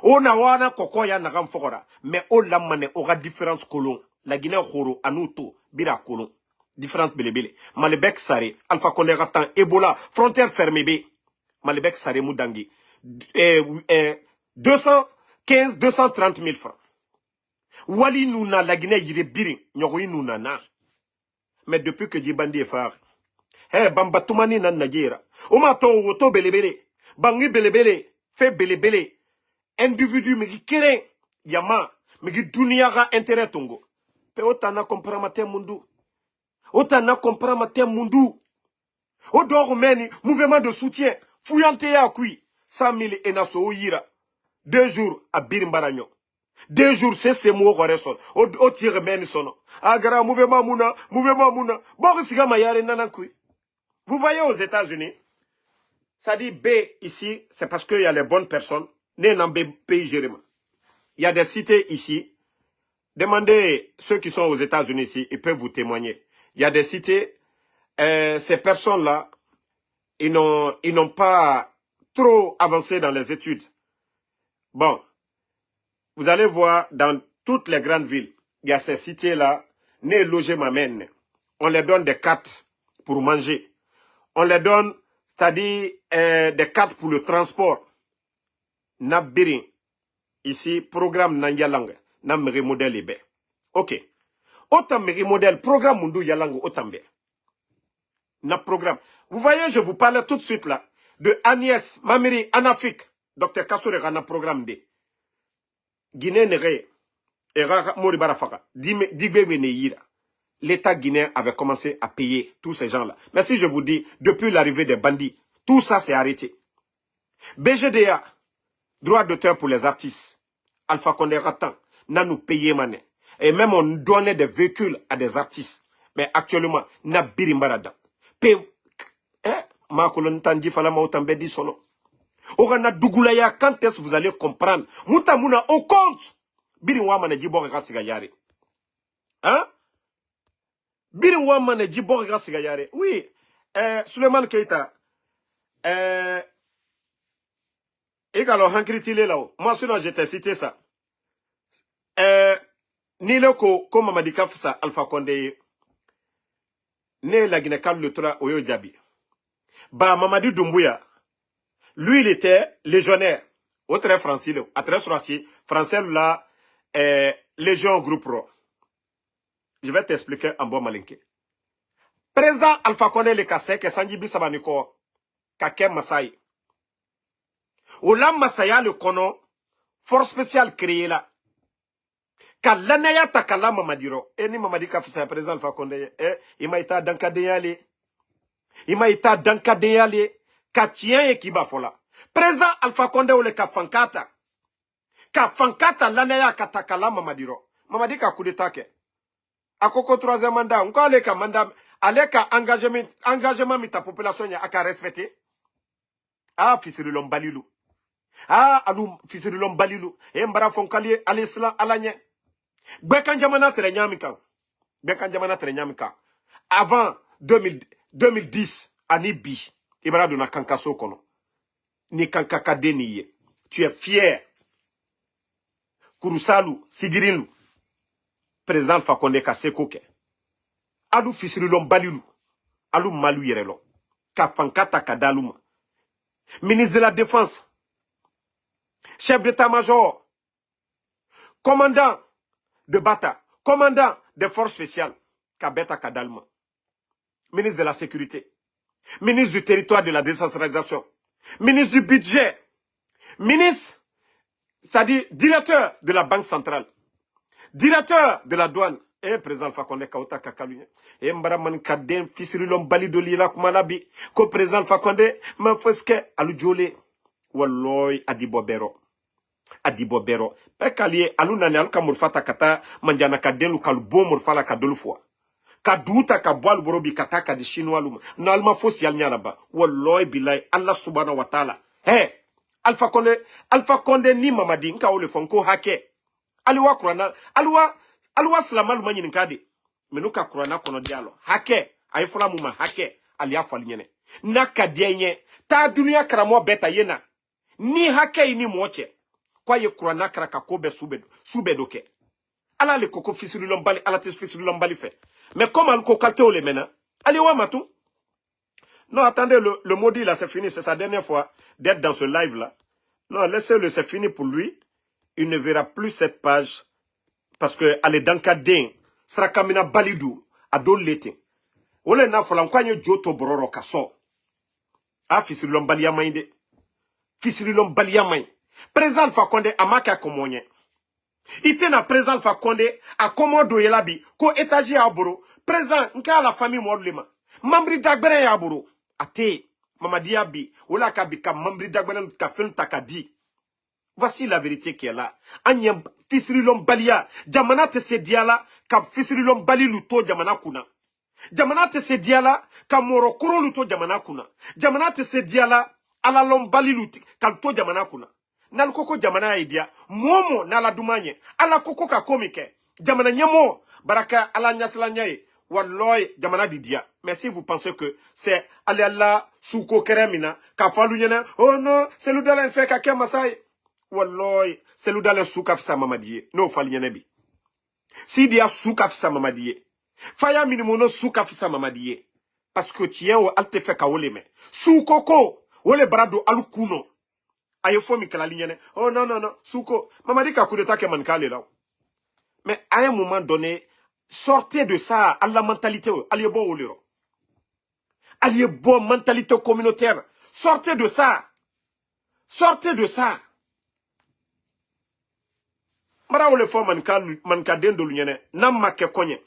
Ona wana kokoya na gamfora. Mais olama ne aura différence kolon. La Guinée horo, anuto, bira kolon. Différence belebele. Malebek Sare, Alpha Konde Ratan, Ebola, frontière fermée B. Malebek Sare Moudangi. 215, 230 000 francs. Wali Nouna, la Guinée, yire birin, nyoroui Nouna na. Mais depuis que Djibandi est phare, Bamba Toumani nan Nadjera, Omaton Woto belebele, Bangi belebele, fait belebele, individu megi keren, Yama, megi duniara intérêt tongo. Pe otana compramate mundu. Otana compramate mundu. Odor meni, mouvement de soutien, fouillante à kui, 100 000 enaso yira. 2 jours à Birimbaranyo. 2 jours, c'est mots resson. Au tire menson. Agara, mouvement mouna. Borisiga mayare nanankui. Vous voyez aux États-Unis, ça dit B ici, c'est parce qu'il y a les bonnes personnes, né dans B pays Jéréma. Il y a des cités ici. Demandez ceux qui sont aux États-Unis ici, ils peuvent vous témoigner. Il y a des cités, ces personnes-là, ils n'ont pas trop avancé dans les études. Bon, vous allez voir dans toutes les grandes villes, il y a ces cités-là, né logé m'amène. On les donne des cartes pour manger. On les donne, c'est-à-dire des cartes pour le transport. Nabirin, ici, programme Nanyalang, Namere modèle ebe. Ok. Autant meri modèle, programme Mundu Yalang, autant bien. Na programme. Vous voyez, je vous parle tout de suite là, de Agnès, Mamiri, Anafik, Dr. Kassore Rana programme de. Guinée Nere, Era Mori Barafaka, Digbe Neira. L'État guinéen avait commencé à payer tous ces gens-là. Mais si je vous dis, depuis l'arrivée des bandits, tout ça s'est arrêté. BGDA, droit d'auteur pour les artistes. Alpha Condé Ratan, n'a nous payé mané. Et même on donnait des véhicules à des artistes. Mais actuellement, n'a birimbarada. Ma kolon tandi fala ma otambe di sono. Orana Dougoulaya, quand est-ce que vous allez comprendre? Moutamuna au compte. Birimwa ne jibo rasiga yare. Hein? Birimwa ne jibo rasiga yare. Oui. Suleiman Keita. Et alors, Hankritile là. Moi, sinon, je t'ai cité ça. Ni le ko, comme Mamadika Fsa Alpha Condé. Né la Guinée-Cal le Tra Oyo Djabi. Bah, Mamadi Doumbouya. Lui, il était légionnaire. Au très français, à très français, là, Légion Groupe Pro. Je vais t'expliquer en bon malinké. Président Alpha Condé le Kassé, que Sanjibi Sabaniko, Kakem Masai. Olam Masaya le kono, force spéciale créée là. Kalanaya takala Mamadiro. Et ni Mamadi Kafisa, président Alpha Condé, il m'a été dankadeyale. Il m'a été dankadeyale. Katien et Kiba Fola. Président Alpha Condé ou le Kafankata. Kafankata lanaya katakala Mamadiro. Mamadi ka coup d'état ke. Akoko troisième mandat. On aller ka mandat. Aller ka engagement mit ta population ya aka respecter. Ah, fils de l'homme balilou. Ah, alou, fils de l'homme balilou. Et mbara fonkali alisla alanye. Bekan jamana tere nyamika. Bekan jamana tere nyamika. Avant 2010, Anibi. Ibara dona kankaso kono. Ni kankakade niye. Tu es fier. Kurusalu, Sigirinou. Président Fakonde Kasekoke. Alou fisirilom balilou. Alou malou yerelo. Kafankata kadaluma. Ministre de la Défense. Chef d'état-major. Commandant de Bata. Commandant des forces spéciales. Kabeta Kadalma. Ministre de la Sécurité. Ministre du territoire de la décentralisation. Ministre du budget. Ministre, c'est-à-dire directeur de la Banque centrale. Directeur de la douane. Et président Fakonde Kaouta Kakalunya. Et Mbaraman Kaden, Fisirilom Balidolira Kumalabi. Ko président Fakonde, ma foske alujole. Walloy Adibobero. Adibobero. Pekaliye alunane aluka murfata kata manjana kadenu kalubo murfala kadolufwa. Kaduta kabwal borobi kataka di chinois luma. Nalma fosi yalnyaraba. Walloy bilay Allah subhanahu wa ta'ala. Hey, Alpha Condé ni Mamadi nka ole fonko hake. Aliwa kurana, aliwa salamal manyi nkade. Menuka kurana kono dialo. Hake, ayifula muma hake, aliya falinyene. Naka dienye, ta dunia karamo beta yena. Ni hake ini mwoche. Kwa ye kurana karaka kobe subedoke. Ala le koko fisiru lombali, ala tes fisiru lombali fait. Mais comme al kokalte ole mena, aliwa matou. Non, attendez, le maudit là, c'est fini. C'est sa dernière fois d'être dans ce live-là. Non, laissez-le, c'est fini pour lui. Il ne verra plus cette page. Parce que, elle est dans le cadre. Srakamina balidou, adol l'été. Ole na fola nkwanyo joto bororo kaso. Ah, fisiru lombali ya mainde. Fisiru lombali ya mainde. Président Fakonde amaka komonye. Ite na président Fakonde a komodo yelabi. Ko étagé à boro. Président, nka la famille morlema. Mambri dagbere ya boro. Ate, Mamadi Abi, Ola Kabika, Mambri Dagbanan Kafin Takadi. Voici la vérité qui est là. Anyam Fisrilom Balia, Jamana te se diala, Kap Fisrilom Bali Luto Jamana Kuna. Jamana te se diala, Kamoro Kuro Luto Jamana Kuna. Jamana te se diala, Alalom Bali Luti, Kalto Jamana Kuna. Nalkoko Jamana Idia, Momo Nala Dumanye, Ala Koko Kakomike, Jamana Nyamo, Baraka Ala Nyasalanyaye, Walloy, Jamana Didia. Mais si vous pensez que c'est Allah, Souko Keremina, Kafalu Yene, oh non, c'est l'oudalen fait Kake Masai. Walloy, c'est l'oudalen Soukafsa Mamadiye. Non, Fali Yenebi. Si dia Soukafsa Mamadiye. Faya minimono Soukafsa Mamadiye. Parce que tiens, ou alte fait Kaoleme. Soukoko, ou le brado alukuno. Aye fo mi kala ligne. Oh non, non, non, Souko. Mamadi ka coup d'état ke mankale là. Mais à un moment donné, sortez de ça à la mentalité. Allez bon au lieu. Allez bon mentalité communautaire. Sortez de ça. Sortez de ça. Mara ou le fo manka den do lunyene. Nam ma ke konye.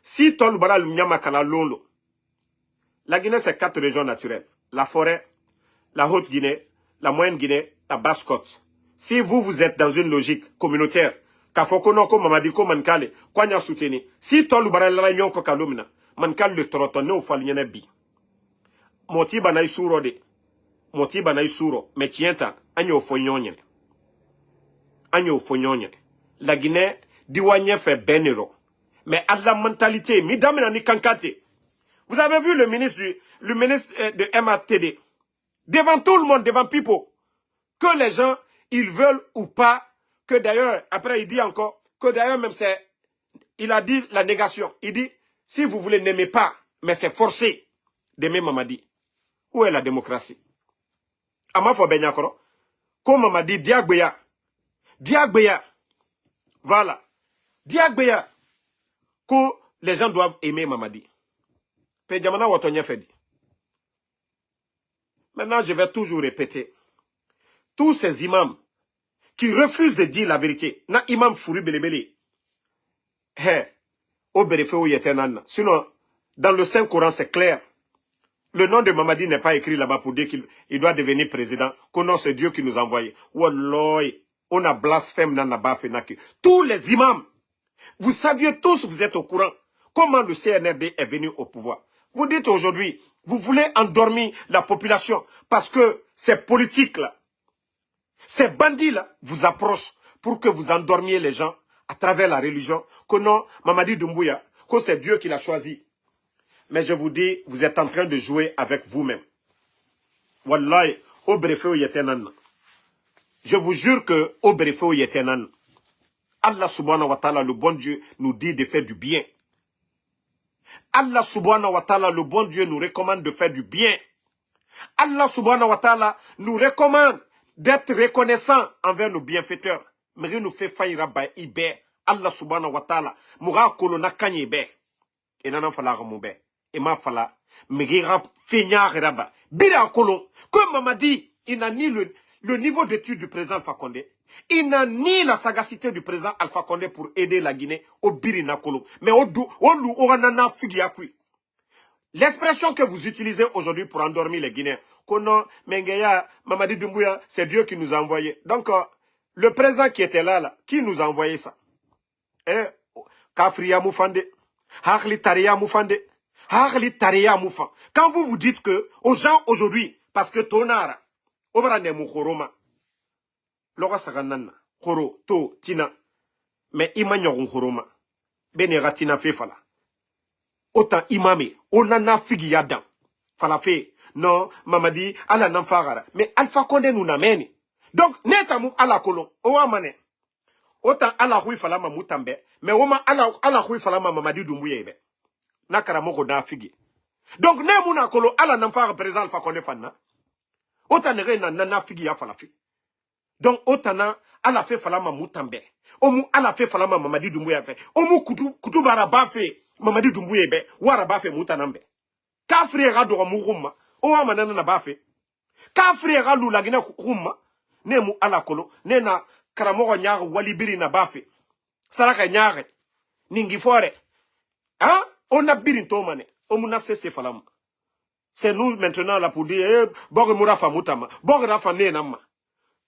Si tol bara lunyama kala lolo. La Guinée c'est 4 régions naturelles. La forêt, la haute Guinée, la moyenne Guinée, la basse côte. Si vous êtes dans une logique communautaire, Kafokono ko mamadi ko mankale, kwanya souteni. Si tolu barala nyon ko kalumina, mankale le trotone ou faliene bi. Moti banay suro de. Moti banay suro, mais tienta, agno fognonye. Agno fognonye. La Guinée, diwanye fait benero. Mais à la mentalité, midame ni kankate. Vous avez vu le ministre de MATD, devant tout le monde, devant Pipo, que les gens, ils veulent ou pas, que d'ailleurs, après il dit encore, que d'ailleurs même c'est, il a dit la négation. Il dit, si vous voulez, n'aimez pas, mais c'est forcé d'aimer Mamadi. Où est la démocratie? Amafo Benyakoro, comme Mamadi, Diagbeya. Diagbeya. Voilà. Diagbeya. Que les gens doivent aimer Mamadi. Maintenant, je vais toujours répéter. Tous ces imams qui refusent de dire la vérité, na imam Fouri Belebele, sinon, dans le Saint-Coran, c'est clair. Le nom de Mamadi n'est pas écrit là-bas pour dire qu'il doit devenir président. Que non, c'est Dieu qui nous a envoyé. Walloy, on a blasphème dans la Fenaki. Tous les imams, vous saviez tous, vous êtes au courant, comment le CNRD est venu au pouvoir. Vous dites aujourd'hui, vous voulez endormir la population parce que ces politiques-là, ces bandits-là vous approchent pour que vous endormiez les gens à travers la religion. Que non, Mamadi Doumbouya, que c'est Dieu qui l'a choisi. Mais je vous dis, vous êtes en train de jouer avec vous-même. Wallahi, au brefeu yetenan. Je vous jure que au brefeu yetenan. Allah subhanahu wa ta'ala, le bon Dieu, nous dit de faire du bien. Allah subhanahu wa ta'ala, le bon Dieu, nous recommande de faire du bien. Allah subhanahu wa ta'ala nous recommande d'être reconnaissant envers nos bienfaiteurs. Mais nous fait faillir à Iber. Allah subhanahu wa ta'ala, moura kolona kanye be. Et nanan fala ramube. Et ma fala, megira feignard raba. Bira kolon. Comme m'a dit, il n'a ni le niveau d'étude du président Alpha Condé. Il n'a ni la sagacité du président Alpha Condé pour aider la Guinée au Birina Kolo. Mais au Lou, au Ranana Figiakui. L'expression que vous utilisez aujourd'hui pour endormir les Guinéens, Kono, Mengeya, Mamadi Doumbouya, c'est Dieu qui nous a envoyé. Donc, le président qui était là, qui nous a envoyé ça? Kafriya Moufande, Hakli Tariya Moufande, Hakli Tariya Moufan. Quand vous vous dites que, aux gens aujourd'hui, parce que Tonara, Obrane Moukhoroma, Lora Saganana, Khoro, To, Tina, mais Imanyorun Khoroma, Benera Tina Fefala. Autant imamé, on en a figi yadan. Fala fait, non, Mamadi, ala n'amfagara. Mais Alpha Condé nous n'amène. Donc, netamou ala kolon, owa mané. Autant ala hui fala ma moutambe, mais oma ala hui fala ma Mamadi Doumbouya. Nakara moko da figi. Donc, ne mouna kolon, ala n'amfagara présent Alpha Condé fanna. Autant ne nana figi ya fala fi. Donc, autant ala fait fala ma moutambe. Omu ala fait fala ma Mamadi Doumbouya fait. Omu kutubara ba fait. Mamadi Doumbouya be wara bafe mutanambe kafri ga do muhumma o wa manana na bafe kafri ga lu lagina humma ne mu ala kolo ne na karamo nyaare walibiri na bafe saraka nyaare ningi fore hein on a birin to mané o mu na cesse falam c'est nous maintenant là pour dire bog murafa mutama bog rafa ne namma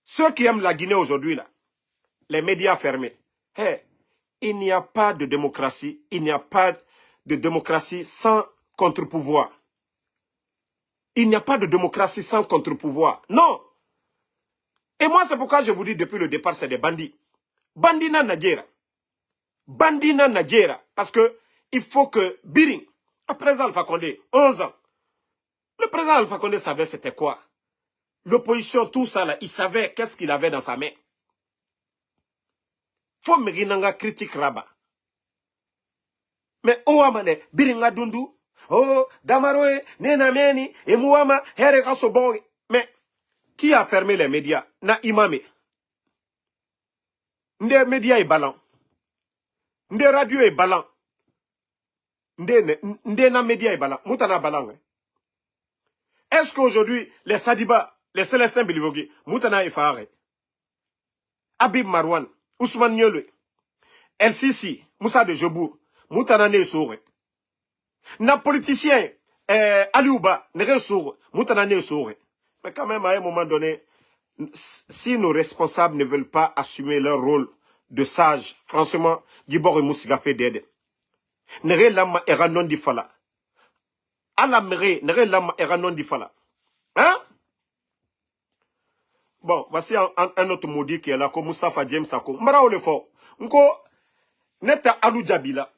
ceux qui aiment la Guinée aujourd'hui là les médias fermés il n'y a pas de démocratie, il n'y a pas de démocratie sans contre-pouvoir. Il n'y a pas de démocratie sans contre-pouvoir. Non. Et moi, c'est pourquoi je vous dis depuis le départ, c'est des bandits. Bandina Nadjera. Bandina Nadjera. Parce que il faut que Biring, le président Alpha Condé, 11 ans, le président Alpha Condé savait c'était quoi. L'opposition, tout ça là, il savait qu'est-ce qu'il avait dans sa main. Faut me rinanga critique rabat. Mais Ouamane, Biringa Dundu, oh, Damaroe, Nenameni, et Mouama, Herega Sobori. Mais qui a fermé les médias? Na Imame. Nde médias est ballant. Nde radio est ballant. Nde na médias est ballant. Moutana ballant. Est-ce qu'aujourd'hui, les Sadiba, les Célestins Bilivogi, Moutana est faré? Habib Marwan, Ousmane Nyolwe, El Sisi, Moussa de Jobour, Moutana ne soure. Na politicien, Aliouba, ne soure. Moutana ne soure. Mais quand même, à un moment donné, si nos responsables ne veulent pas assumer leur rôle de sage, franchement, Dibor et Moussiga fait d'aide. Nere lama era non di fala. Ala mere, nere lama era non di fala. Hein? Bon, voici un autre maudit qui est là, comme Moustapha James Sako. Mbara ou le fort. Nko, neta Alou Djabila.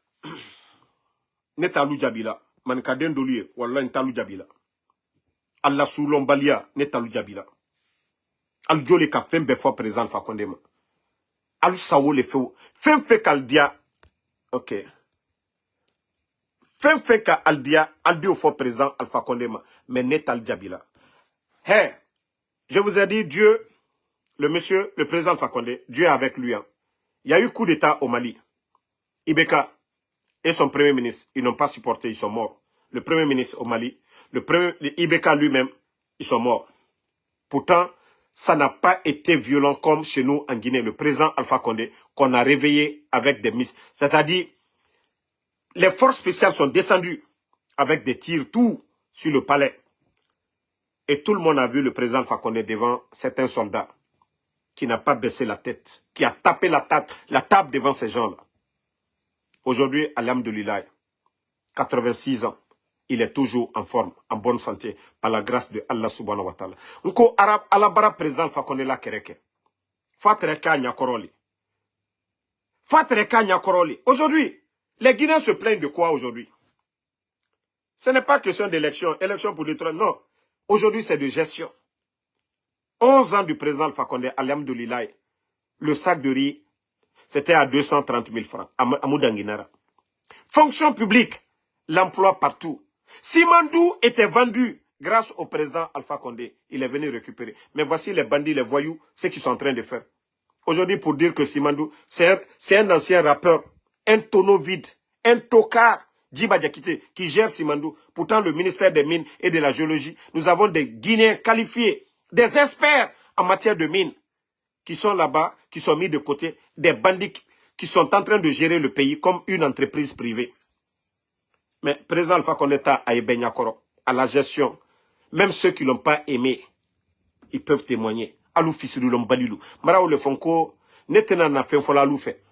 Neta Alou Djabila. Mankaden Dolier, wallah neta Alou Djabila. Allah Soulombalia, neta Alou Djabila. Al Djole ka fem befo présent fa kondema. Alou Sawo le feu. Fem fe kaldia. Ok. Fem fe ka aldia, aldi au fort présent Alpha Condema. Mais neta Alou Djabila. Hey, je vous ai dit, Dieu, le monsieur, le président Alpha Condé, Dieu est avec lui. Hein. Il y a eu coup d'État au Mali. Ibeka et son premier ministre, ils n'ont pas supporté, ils sont morts. Le premier ministre au Mali, le Ibeka lui-même, ils sont morts. Pourtant, ça n'a pas été violent comme chez nous en Guinée. Le président Alpha Condé, qu'on a réveillé avec des missiles. C'est-à-dire, les forces spéciales sont descendues avec des tirs, tout sur le palais. Et tout le monde a vu le président Alpha Condé devant certains soldats qui n'a pas baissé la tête, qui a tapé la table devant ces gens-là. Aujourd'hui, alhamdoulilah, 86 ans, il est toujours en forme, en bonne santé, par la grâce de Allah subhanahu wa ta'ala. Nko Arab, Alabara président Alpha Condé la kereke. Fatreka Nyakoroli. Fatreka Nyakoroli. Aujourd'hui, les Guinéens se plaignent de quoi aujourd'hui? Ce n'est pas question d'élection, élection pour détruire, non. Aujourd'hui, c'est de gestion. 11 ans du président Alpha Condé, alhamdoulilah, le sac de riz, c'était à 230 000 francs, à Moudanguinara. Fonction publique, l'emploi partout. Simandou était vendu grâce au président Alpha Condé. Il est venu récupérer. Mais voici les bandits, les voyous, ce qu'ils sont en train de faire. Aujourd'hui, pour dire que Simandou, c'est un ancien rappeur, un tonneau vide, un tocard, Djiba Diakité, qui gère Simandou. Pourtant, le ministère des Mines et de la Géologie, nous avons des Guinéens qualifiés, des experts en matière de mines, qui sont là-bas, qui sont mis de côté, des bandits qui sont en train de gérer le pays comme une entreprise privée. Mais président Alpha Condé à Ebenyakoro, à la gestion, même ceux qui ne l'ont pas aimé, ils peuvent témoigner. Alou Fissirou Lombalilou. Marao le Fonko, netena na fait fola alou fait.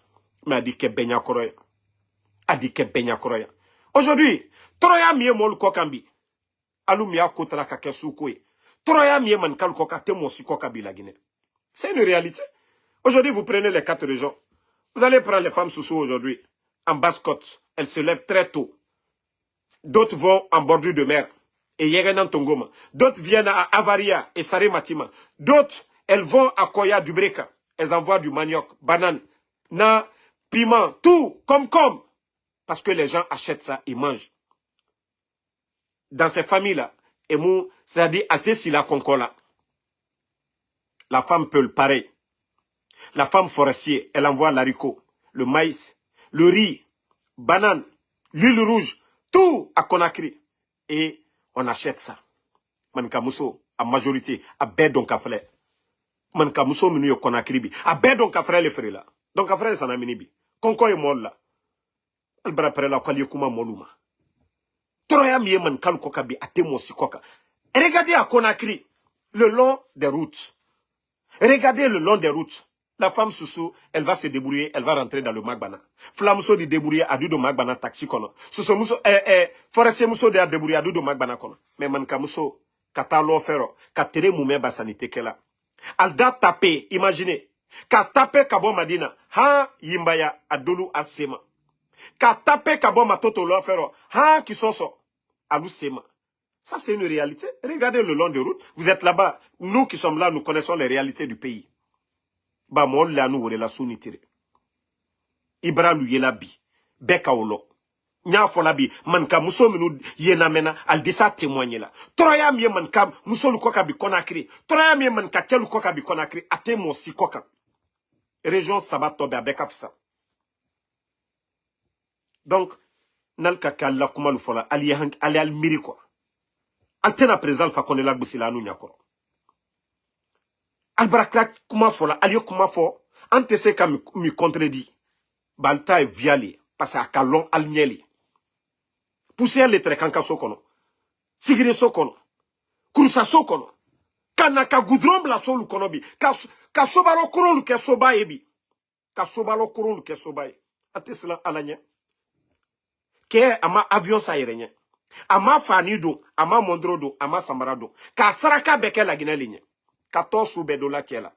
Mais a dit que Benyakoro. A dit que Benyakoro. Aujourd'hui, Troya miye mol kokambi. Alou miya kotra kakesoukoui. Troya miye man kal koka temosi kokabi la Guinée. C'est une réalité. Aujourd'hui, vous prenez les 4 régions. Vous allez prendre les femmes sous aujourd'hui, en basse-côte. Elles se lèvent très tôt. D'autres vont en bordure de mer. Et Yerenan Tongoma. D'autres viennent à Avaria et Saré Matima. D'autres, elles vont à Koya du Breka. Elles envoient du manioc, banane, na, piment, tout, comme. Parce que les gens achètent ça, ils mangent. Dans ces familles-là, c'est-à-dire, Altessila Konkola. La femme peut le pareil. La femme forestier, elle envoie l'haricot, le maïs, le riz, banane, l'huile rouge, tout à Conakry. Et on achète ça. Mankamuso, à majorité, à Bedon Kafre. Mankamuso, minu yo Conakry bi. À Bedon Kafre le frère là. Donc Kafre, ça n'a minibi. Konko est mort là. Albara Perela, Kwali Kuma Moluma. Troya miye man kalu koka bi, ate mosi koka. Regardez à Conakry, le long des routes. Regardez le long des routes. La femme Soussou, elle va se débrouiller, elle va rentrer dans le Magbana. Flamousso de débrouiller à du Magbana taxi kono. Soussou Mousso, forestier Mousso de débrouiller à du Magbana kono. Mais manka Mousso, kata l'offero, katere moumé basanité kela. Alda tapé, imaginez. Ka tapé Kabo Madina, ha yimbaya adolu asema. Qu'a tapé Kabo Matoto l'offre, hein, qui sont ça. Alou Sema. Ça, c'est une réalité. Regardez le long de route. Vous êtes là-bas. Nous qui sommes là, nous connaissons les réalités du pays. Bah, moi, là, nous, on la sounitire. Ibra Luyela bi. Beka Olo. Nya Folabi. Manka Muso Minu Yena Mena. Al desa témoigner là. Troya Mie Manka Muso Lukoka bi Konakri. Troya Mie Manka Tel Lukoka bi Konakri. Ate Mo Sikoka. Région Sabato Beka Fsa. Donc, Nalka Kalla Kumalu Fola. Ali al miri quoi. Altena présent fa konela gbusila anu nyakoro. Albarakla kuma fola, alio kuma fo, ante se ka mi contredit. Balta e viali, parce à kalon almieli. Pousser les trekanka sokono. Sigire sokono. Krusa sokono. Kanaka goudron bla solu konobi. Ka sobalo kuronu ke soba ebi. Ka sobalo kuronu ke soba e. Ate sila alanya. Ke ama avion sa yerenye. Ama fanido, ama mondrodo, ama sambarado. Ka saraka beke la guinée 14 $, qui est là.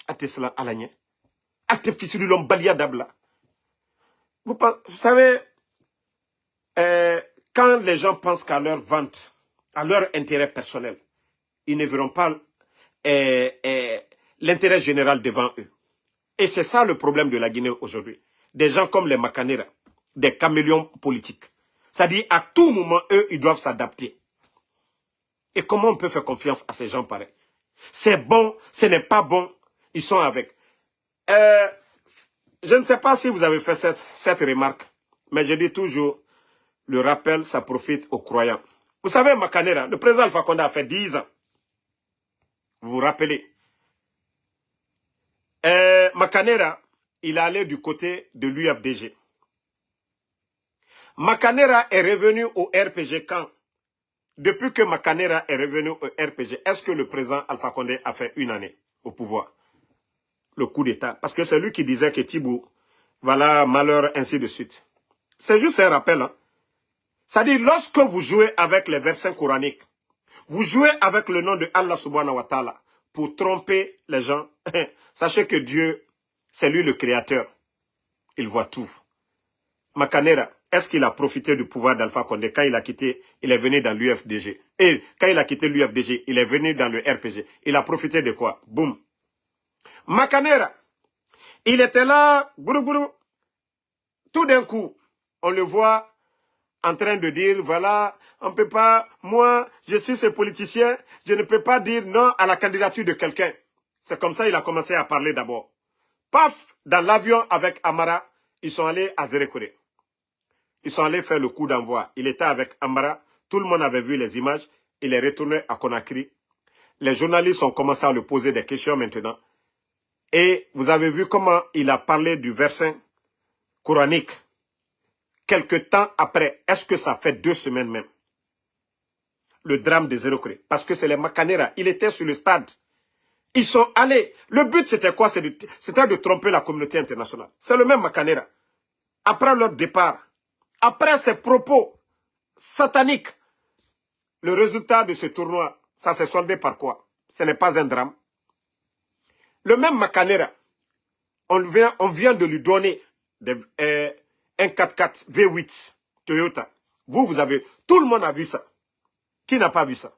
Ate cela alanye. Ate fissuru l'homme balia d'abla. Vous savez, quand les gens pensent qu'à leur vente, à leur intérêt personnel, ils ne verront pas l'intérêt général devant eux. Et c'est ça le problème de la Guinée aujourd'hui. Des gens comme les Makanera, des caméléons politiques. C'est-à-dire, à tout moment, eux, ils doivent s'adapter. Et comment on peut faire confiance à ces gens pareils? C'est bon, ce n'est pas bon, ils sont avec. Je ne sais pas si vous avez fait cette remarque, mais je dis toujours, le rappel, ça profite aux croyants. Vous savez, Makanera, le président Alpha Condé a fait 10 ans. Vous vous rappelez? Makanera, il est allé du côté de l'UFDG. Makanera est revenu au RPG quand? Depuis que Makanera est revenu au RPG, est-ce que le président Alpha Condé a fait une année au pouvoir? Le coup d'État. Parce que c'est lui qui disait que Thibou, voilà, malheur, ainsi de suite. C'est juste un rappel. Hein? C'est-à-dire, lorsque vous jouez avec les versets coraniques, vous jouez avec le nom de Allah subhanahu wa ta'ala pour tromper les gens, sachez que Dieu, c'est lui le créateur. Il voit tout. Makanera, est-ce qu'il a profité du pouvoir d'Alpha Condé quand il a quitté, il est venu dans l'UFDG? Et quand il a quitté l'UFDG, il est venu dans le RPG. Il a profité de quoi? Boum. Makanera, il était là, gourou gourou. Tout d'un coup, on le voit en train de dire, voilà, on ne peut pas, moi, je suis ce politicien, je ne peux pas dire non à la candidature de quelqu'un. C'est comme ça qu'il a commencé à parler d'abord. Paf, dans l'avion avec Amara, ils sont allés à Zérekore. Ils sont allés faire le coup d'envoi. Il était avec Amara, tout le monde avait vu les images, il est retourné à Conakry. Les journalistes ont commencé à lui poser des questions maintenant. Et vous avez vu comment il a parlé du verset coranique. Quelque temps après, est-ce que ça fait 2 semaines même? Le drame de Zérekore. Parce que c'est les Makanera. Il était sur le stade. Ils sont allés. Le but, c'était quoi? C'était de tromper la communauté internationale. C'est le même Makanera. Après leur départ, après ces propos sataniques, le résultat de ce tournoi, ça s'est soldé par quoi? Ce n'est pas un drame. Le même Makanera, on vient de lui donner un 4x4 V8 Toyota. Vous avez, tout le monde a vu ça. Qui n'a pas vu ça?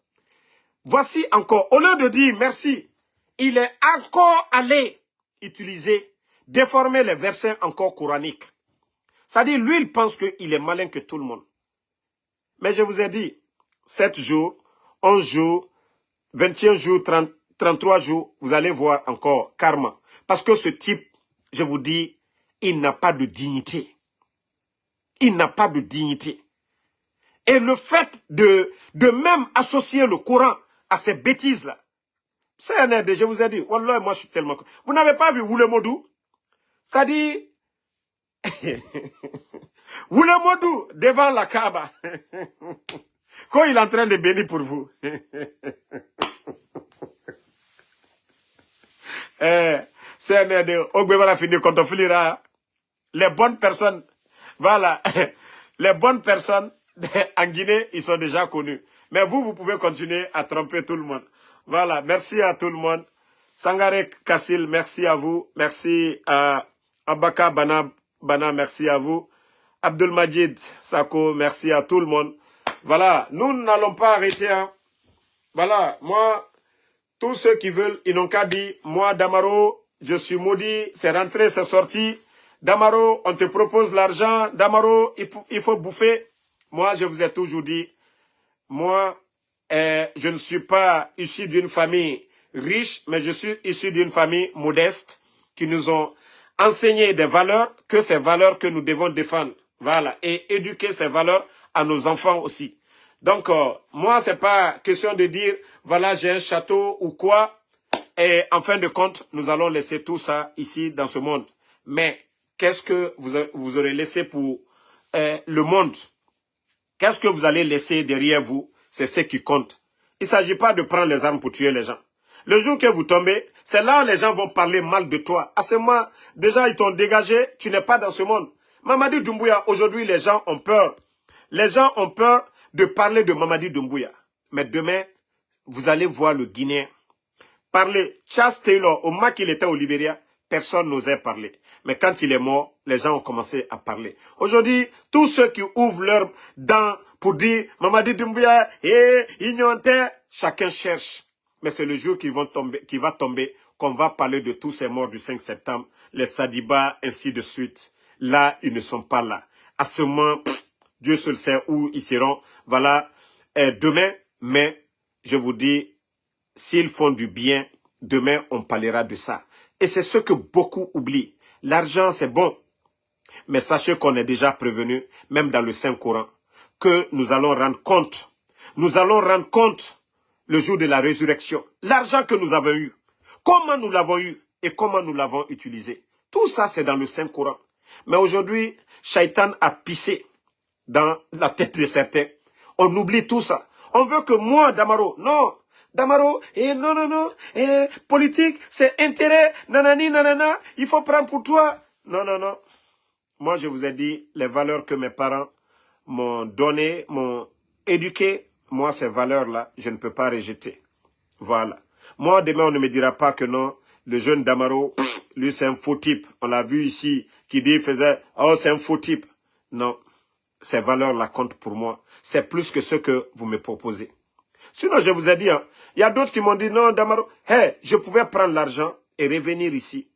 Voici encore, au lieu de dire merci, il est encore allé utiliser, déformer les versets encore coraniques. C'est-à-dire, lui, il pense qu'il est malin que tout le monde. Mais je vous ai dit, 7 jours, 11 jours, 21 jours, 33 jours, vous allez voir encore karma. Parce que ce type, je vous dis, il n'a pas de dignité. Il n'a pas de dignité. Et le fait de même associer le Coran à ces bêtises-là, c'est un aide, je vous ai dit, wallah, moi je suis tellement... Vous n'avez pas vu Woulemodou? C'est-à-dire, Woulemodou devant la Kaaba, quand il est en train de bénir pour vous. C'est un aide, Ogbevara fini quand on finira. Les bonnes personnes, voilà, les bonnes personnes en Guinée, ils sont déjà connus. Mais vous pouvez continuer à tromper tout le monde. Voilà, merci à tout le monde. Sangare Kassil, merci à vous. Merci à Abaka Banab Bana, merci à vous. Abdelmajid Sako, merci à tout le monde. Voilà, nous n'allons pas arrêter. Hein. Voilà, moi, tous ceux qui veulent, ils n'ont qu'à dire, moi, Damaro, je suis maudit, c'est rentré, c'est sorti. Damaro, on te propose l'argent. Damaro, il faut bouffer. Moi, je vous ai toujours dit, moi, je ne suis pas issu d'une famille riche, mais je suis issu d'une famille modeste qui nous ont enseigné des valeurs, que ces valeurs que nous devons défendre. Voilà, et éduquer ces valeurs à nos enfants aussi. Donc, moi, c'est pas question de dire, voilà, j'ai un château ou quoi. Et en fin de compte, nous allons laisser tout ça ici dans ce monde. Mais qu'est-ce que vous aurez laissé pour le monde? Qu'est-ce que vous allez laisser derrière vous? C'est ce qui compte. Il ne s'agit pas de prendre les armes pour tuer les gens. Le jour que vous tombez, c'est là où les gens vont parler mal de toi. À ce moment, déjà, ils t'ont dégagé, tu n'es pas dans ce monde. Mamadi Doumbouya, aujourd'hui, les gens ont peur. Les gens ont peur de parler de Mamadi Doumbouya. Mais demain, vous allez voir le Guinéen parler. Charles Taylor, au moment qu'il était au Libéria, personne n'osait parler. Mais quand il est mort, les gens ont commencé à parler. Aujourd'hui, tous ceux qui ouvrent leurs dents pour dire Mamadi Doumbouya, Ignonté, chacun cherche. Mais c'est le jour qui va tomber qu'on va parler de tous ces morts du 5 septembre, les Sadiba, ainsi de suite. Là, ils ne sont pas là. À ce moment, Dieu seul sait où ils seront. Voilà, demain, mais je vous dis, s'ils font du bien, demain, on parlera de ça. Et c'est ce que beaucoup oublient. L'argent, c'est bon. Mais sachez qu'on est déjà prévenu, même dans le Saint-Coran, que nous allons rendre compte. Nous allons rendre compte le jour de la résurrection. L'argent que nous avons eu, comment nous l'avons eu et comment nous l'avons utilisé. Tout ça, c'est dans le Saint-Coran. Mais aujourd'hui, Shaitan a pissé dans la tête de certains. On oublie tout ça. On veut que moi, Damaro, non. Damaro, non, politique, c'est intérêt, nanani, nanana, il faut prendre pour toi. Non. Moi, je vous ai dit, les valeurs que mes parents m'ont données, m'ont éduqué, moi, ces valeurs-là, je ne peux pas rejeter. Voilà. Moi, demain, on ne me dira pas que non, le jeune Damaro, lui, c'est un faux type. On l'a vu ici, qui dit, oh, c'est un faux type. Non, ces valeurs-là comptent pour moi. C'est plus que ce que vous me proposez. Sinon, je vous ai dit, hein, il y a d'autres qui m'ont dit, non, Damaro, je pouvais prendre l'argent et revenir ici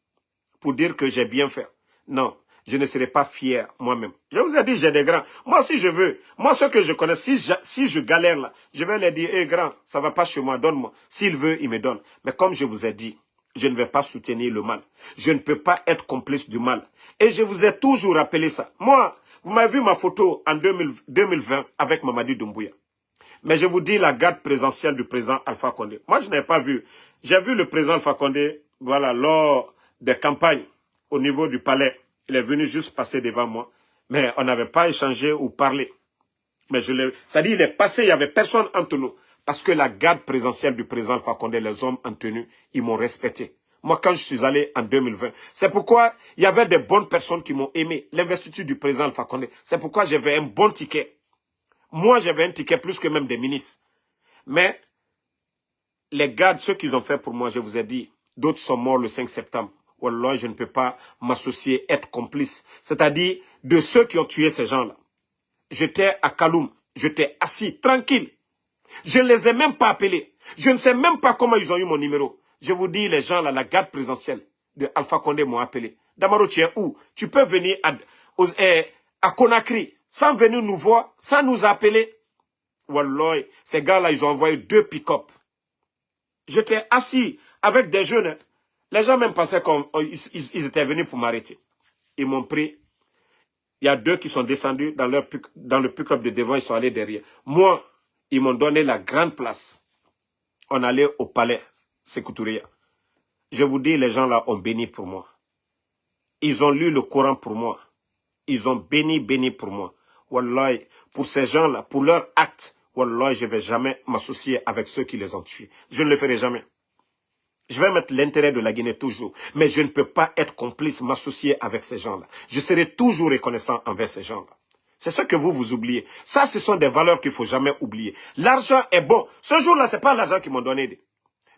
pour dire que j'ai bien fait. Non, je ne serai pas fier moi-même. Je vous ai dit, j'ai des grands. Moi, si je veux, moi, ceux que je connais, si je galère là, je vais leur dire, grand, ça ne va pas chez moi, donne-moi. S'il veut, il me donne. Mais comme je vous ai dit, je ne vais pas soutenir le mal. Je ne peux pas être complice du mal. Et je vous ai toujours rappelé ça. Moi, vous m'avez vu ma photo en 2020 avec Mamadi Doumbouya. Mais je vous dis la garde présidentielle du président Alpha Condé. Moi, je n'ai pas vu. J'ai vu le président Alpha Condé, voilà, lors des campagnes au niveau du palais. Il est venu juste passer devant moi. Mais on n'avait pas échangé ou parlé. Mais c'est-à-dire, il est passé, il n'y avait personne entre nous. Parce que la garde présidentielle du président Alpha Condé, les hommes en tenue, ils m'ont respecté. Moi, quand je suis allé en 2020, c'est pourquoi il y avait des bonnes personnes qui m'ont aimé. L'investiture du président Alpha Condé, c'est pourquoi j'avais un bon ticket. Moi, j'avais un ticket plus que même des ministres. Mais les gardes, ceux qu'ils ont fait pour moi, je vous ai dit, d'autres sont morts le 5 septembre. Wallah, je ne peux pas m'associer, être complice. C'est-à-dire de ceux qui ont tué ces gens-là. J'étais à Kaloum, j'étais assis, tranquille. Je ne les ai même pas appelés. Je ne sais même pas comment ils ont eu mon numéro. Je vous dis, les gens là, la garde présidentielle de Alpha Condé m'ont appelé. Damaro, tu es où? Tu peux venir à Conakry, sans venir nous voir, sans nous appeler. Wallah, ces gars-là, ils ont envoyé 2 pick-up. J'étais assis avec des jeunes. Les gens même pensaient qu'ils étaient venus pour m'arrêter. Ils m'ont pris. Il y a 2 qui sont descendus dans le pick-up de devant, ils sont allés derrière. Moi, ils m'ont donné la grande place. On allait au palais, Sékou-Touré. Je vous dis, les gens là ont béni pour moi. Ils ont lu le Coran pour moi. Ils ont béni pour moi. Wallah, pour ces gens-là, pour leur acte, wallah, je ne vais jamais m'associer avec ceux qui les ont tués. Je ne le ferai jamais. Je vais mettre l'intérêt de la Guinée toujours. Mais je ne peux pas être complice, m'associer avec ces gens-là. Je serai toujours reconnaissant envers ces gens-là. C'est ce que vous oubliez. Ça, ce sont des valeurs qu'il ne faut jamais oublier. L'argent est bon. Ce jour-là, ce n'est pas l'argent qu'ils m'ont donné.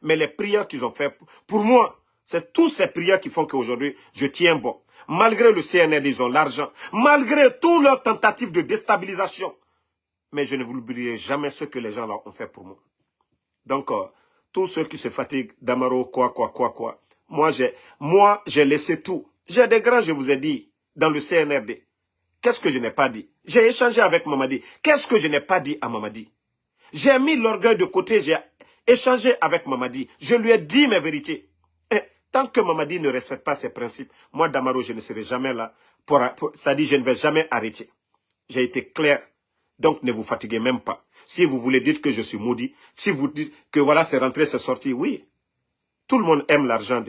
Mais les prières qu'ils ont fait, pour moi, c'est toutes ces prières qui font qu'aujourd'hui, je tiens bon. Malgré le CNRD, ils ont l'argent. Malgré toutes leurs tentatives de déstabilisation. Mais je ne vous oublierai jamais ce que les gens là ont fait pour moi. Donc, tous ceux qui se fatiguent, Damaro, quoi. Moi, j'ai laissé tout. J'ai des grands, je vous ai dit, dans le CNRD. Qu'est-ce que je n'ai pas dit? J'ai échangé avec Mamadi. Qu'est-ce que je n'ai pas dit à Mamadi? J'ai mis l'orgueil de côté, j'ai échangé avec Mamadi. Je lui ai dit mes vérités. Et tant que Mamadi ne respecte pas ses principes, moi, Damaro, je ne serai jamais là. C'est-à-dire, je ne vais jamais arrêter. J'ai été clair. Donc, ne vous fatiguez même pas. Si vous voulez dire que je suis maudit, si vous dites que voilà, c'est rentré, c'est sorti, oui. Tout le monde aime l'argent.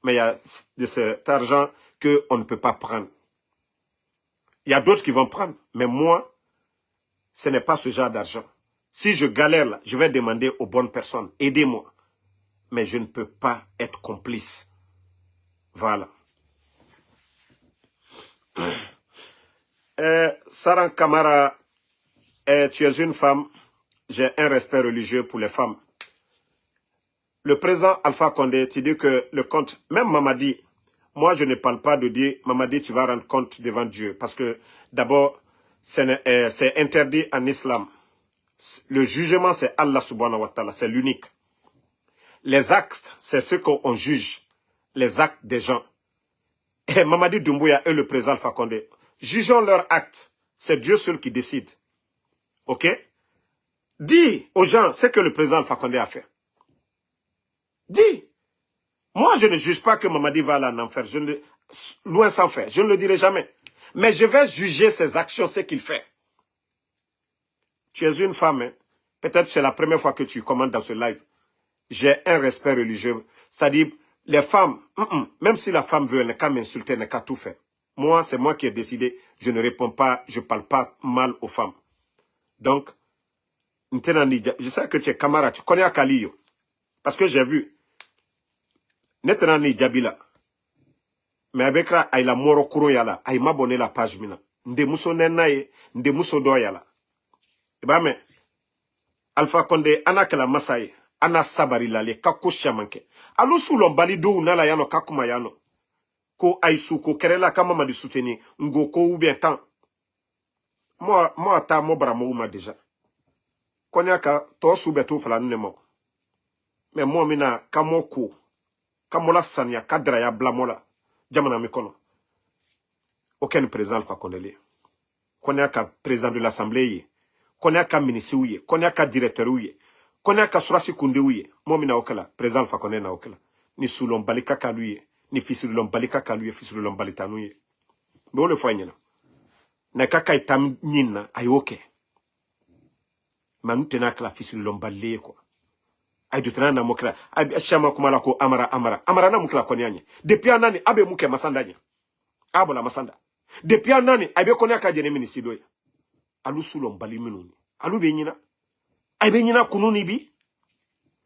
Mais il y a de cet argent qu'on ne peut pas prendre. Il y a d'autres qui vont prendre. Mais moi, ce n'est pas ce genre d'argent. Si je galère là, je vais demander aux bonnes personnes, aidez-moi. Mais je ne peux pas être complice. Voilà. Saran Kamara, tu es une femme. J'ai un respect religieux pour les femmes. Le président Alpha Condé, tu dis que le compte, même Mamadi, moi je ne parle pas de dire, Mamadi, tu vas rendre compte devant Dieu. Parce que d'abord, c'est interdit en islam. Le jugement, c'est Allah subhanahu wa ta'ala, c'est l'unique. Les actes, c'est ce qu'on juge. Les actes des gens. Et Mamadi Doumbouya et le président Alpha Condé, jugeons leurs actes. C'est Dieu seul qui décide. Ok? Dis aux gens ce que le président Alpha Condé a fait. Dis. Moi, je ne juge pas que Mamadi va aller en enfer. Loin s'en faire. Je ne le dirai jamais. Mais je vais juger ses actions, ce qu'il fait. Tu es une femme. Hein? Peut-être c'est la première fois que tu commandes dans ce live. J'ai un respect religieux. C'est-à-dire, les femmes, même si la femme veut, elle n'a qu'à m'insulter, elle n'a qu'à tout faire. Moi, c'est moi qui ai décidé. Je ne réponds pas, je ne parle pas mal aux femmes. Donc, je sais que tu es camarade, tu connais Akali. Parce que j'ai vu. Netanani Djabila. Mais avec la aïla moro kuro yala, aïe m'a abonné la page mina. Nde muso nenaye, nde muso do yala. Eba me, Alpha Condé, ana kala masaye, ana sabari lale, kako shamanke. Alu sulon balido nala yano kakuma yano. Ko aïsou, ko kerela kama ma di souteni, ngo ko ou bien temps. Moi, ta mo bramo ma déjà. Konyaka, to soubetou fala nemo. Mais moi mina, kamo ko. Kamola sanya, kadraya blamola. Jamana mikono. Aucun président Alpha Condé. Konyaka président de l'Assemblée. Konyaka ministre. Konyaka directeur. Konyaka surasi kunde. Moi mina okala. Président Alpha Condé na okala. Ni soulon balika kaluye. Ni fils de l'homme balika kaluye. Fils de l'homme balitanouye. Mais on le fait n'yena. Na kaka itam nina ayoke. Manu tenaka la fils de l'homme balé quoi. Ay dutana na mokla. Ay chama kumala ko amara. Amara na mokla konyanye. Depuis anani abe muke masandanya. Abola masanda. Depuis anani abe konyaka jene minisido ya. Alu sulon bali minuni. Alu benyina. Ay benyina kununi bi.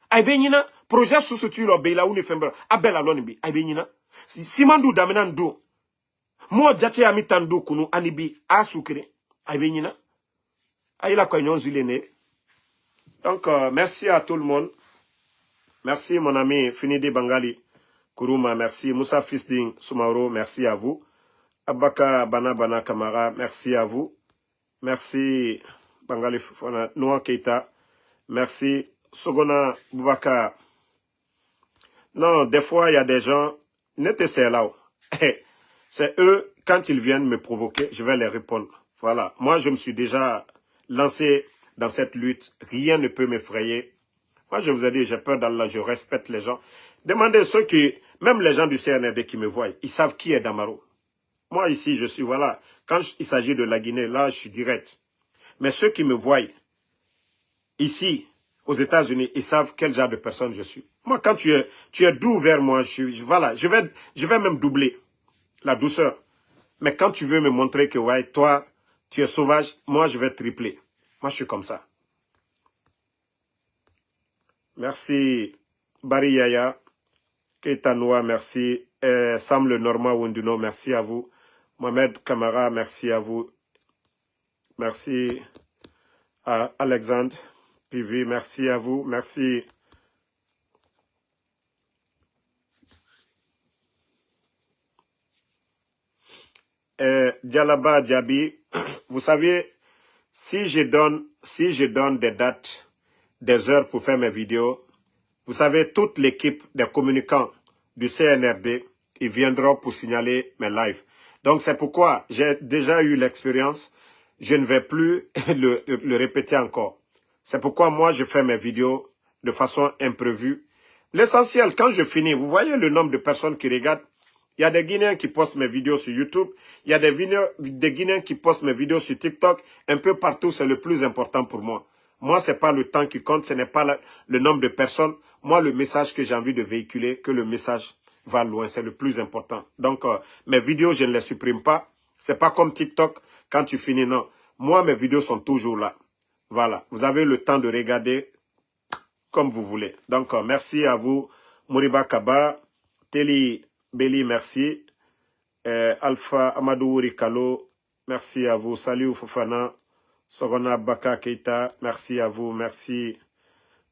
Ay benyina projet sous lo beila uni fembra. Abela loni bi. Ay benyina. Simandu damenan do. Mo jati amitandu kunu anibi asukre. Ay benyina. Ay la koyon zulene. Donc merci à tout le monde. Merci mon ami Finidi Bangali Kuruma, merci. Moussa Fisding Soumaoro, merci à vous. Abaka Bana Kamara, merci à vous. Merci Bangali Noa Keita, merci. Sogona Boubaka. Non, des fois il y a des gens, n'était là. C'est eux, quand ils viennent me provoquer, je vais les répondre. Voilà. Moi, je me suis déjà lancé dans cette lutte. Rien ne peut m'effrayer. Moi, je vous ai dit, j'ai peur d'Allah, je respecte les gens. Demandez ceux qui, même les gens du CNRD qui me voient, ils savent qui est Damaro. Moi, ici, je suis, voilà. Quand il s'agit de la Guinée, là, je suis direct. Mais ceux qui me voient, ici, aux États-Unis, ils savent quel genre de personne je suis. Moi, quand tu es doux vers moi, voilà, je vais même doubler la douceur. Mais quand tu veux me montrer que, ouais, toi, tu es sauvage, moi, je vais tripler. Moi, je suis comme ça. Merci, Bari Yaya, Keita Noa, merci. Sam Le Normand Wunduno, merci à vous. Mohamed Kamara, merci à vous. Merci à Alexandre Pivi, merci à vous. Merci. Djalaba Djabi, vous savez, si je donne des dates, des heures pour faire mes vidéos, vous savez, toute l'équipe des communicants du CNRD, ils viendront pour signaler mes lives. Donc c'est pourquoi j'ai déjà eu l'expérience, je ne vais plus le répéter encore. C'est pourquoi moi je fais mes vidéos de façon imprévue. L'essentiel, quand je finis, vous voyez le nombre de personnes qui regardent. Il y a des Guinéens qui postent mes vidéos sur YouTube. Il y a des Guinéens qui postent mes vidéos sur TikTok. Un peu partout, c'est le plus important pour moi. Moi, ce n'est pas le temps qui compte, ce n'est pas le nombre de personnes. Moi, le message que j'ai envie de véhiculer, que le message va loin, c'est le plus important. Donc, mes vidéos, je ne les supprime pas. Ce n'est pas comme TikTok, quand tu finis, non. Moi, mes vidéos sont toujours là. Voilà, vous avez le temps de regarder comme vous voulez. Donc, merci à vous, Moriba Kaba, Teli Beli, merci. Alpha Amadou Rikalo, merci à vous. Salut Fofana, Sogona Baka Keita, merci à vous. Merci.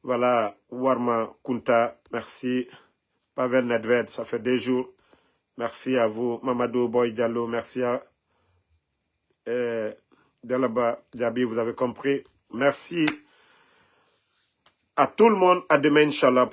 Voilà, Warma Kunta, merci. Pavel Nedved, ça fait 2 jours. Merci à vous. Mamadou Boy Diallo, merci à Delaba Djabi, vous avez compris. Merci à tout le monde. À demain, Inch'Allah.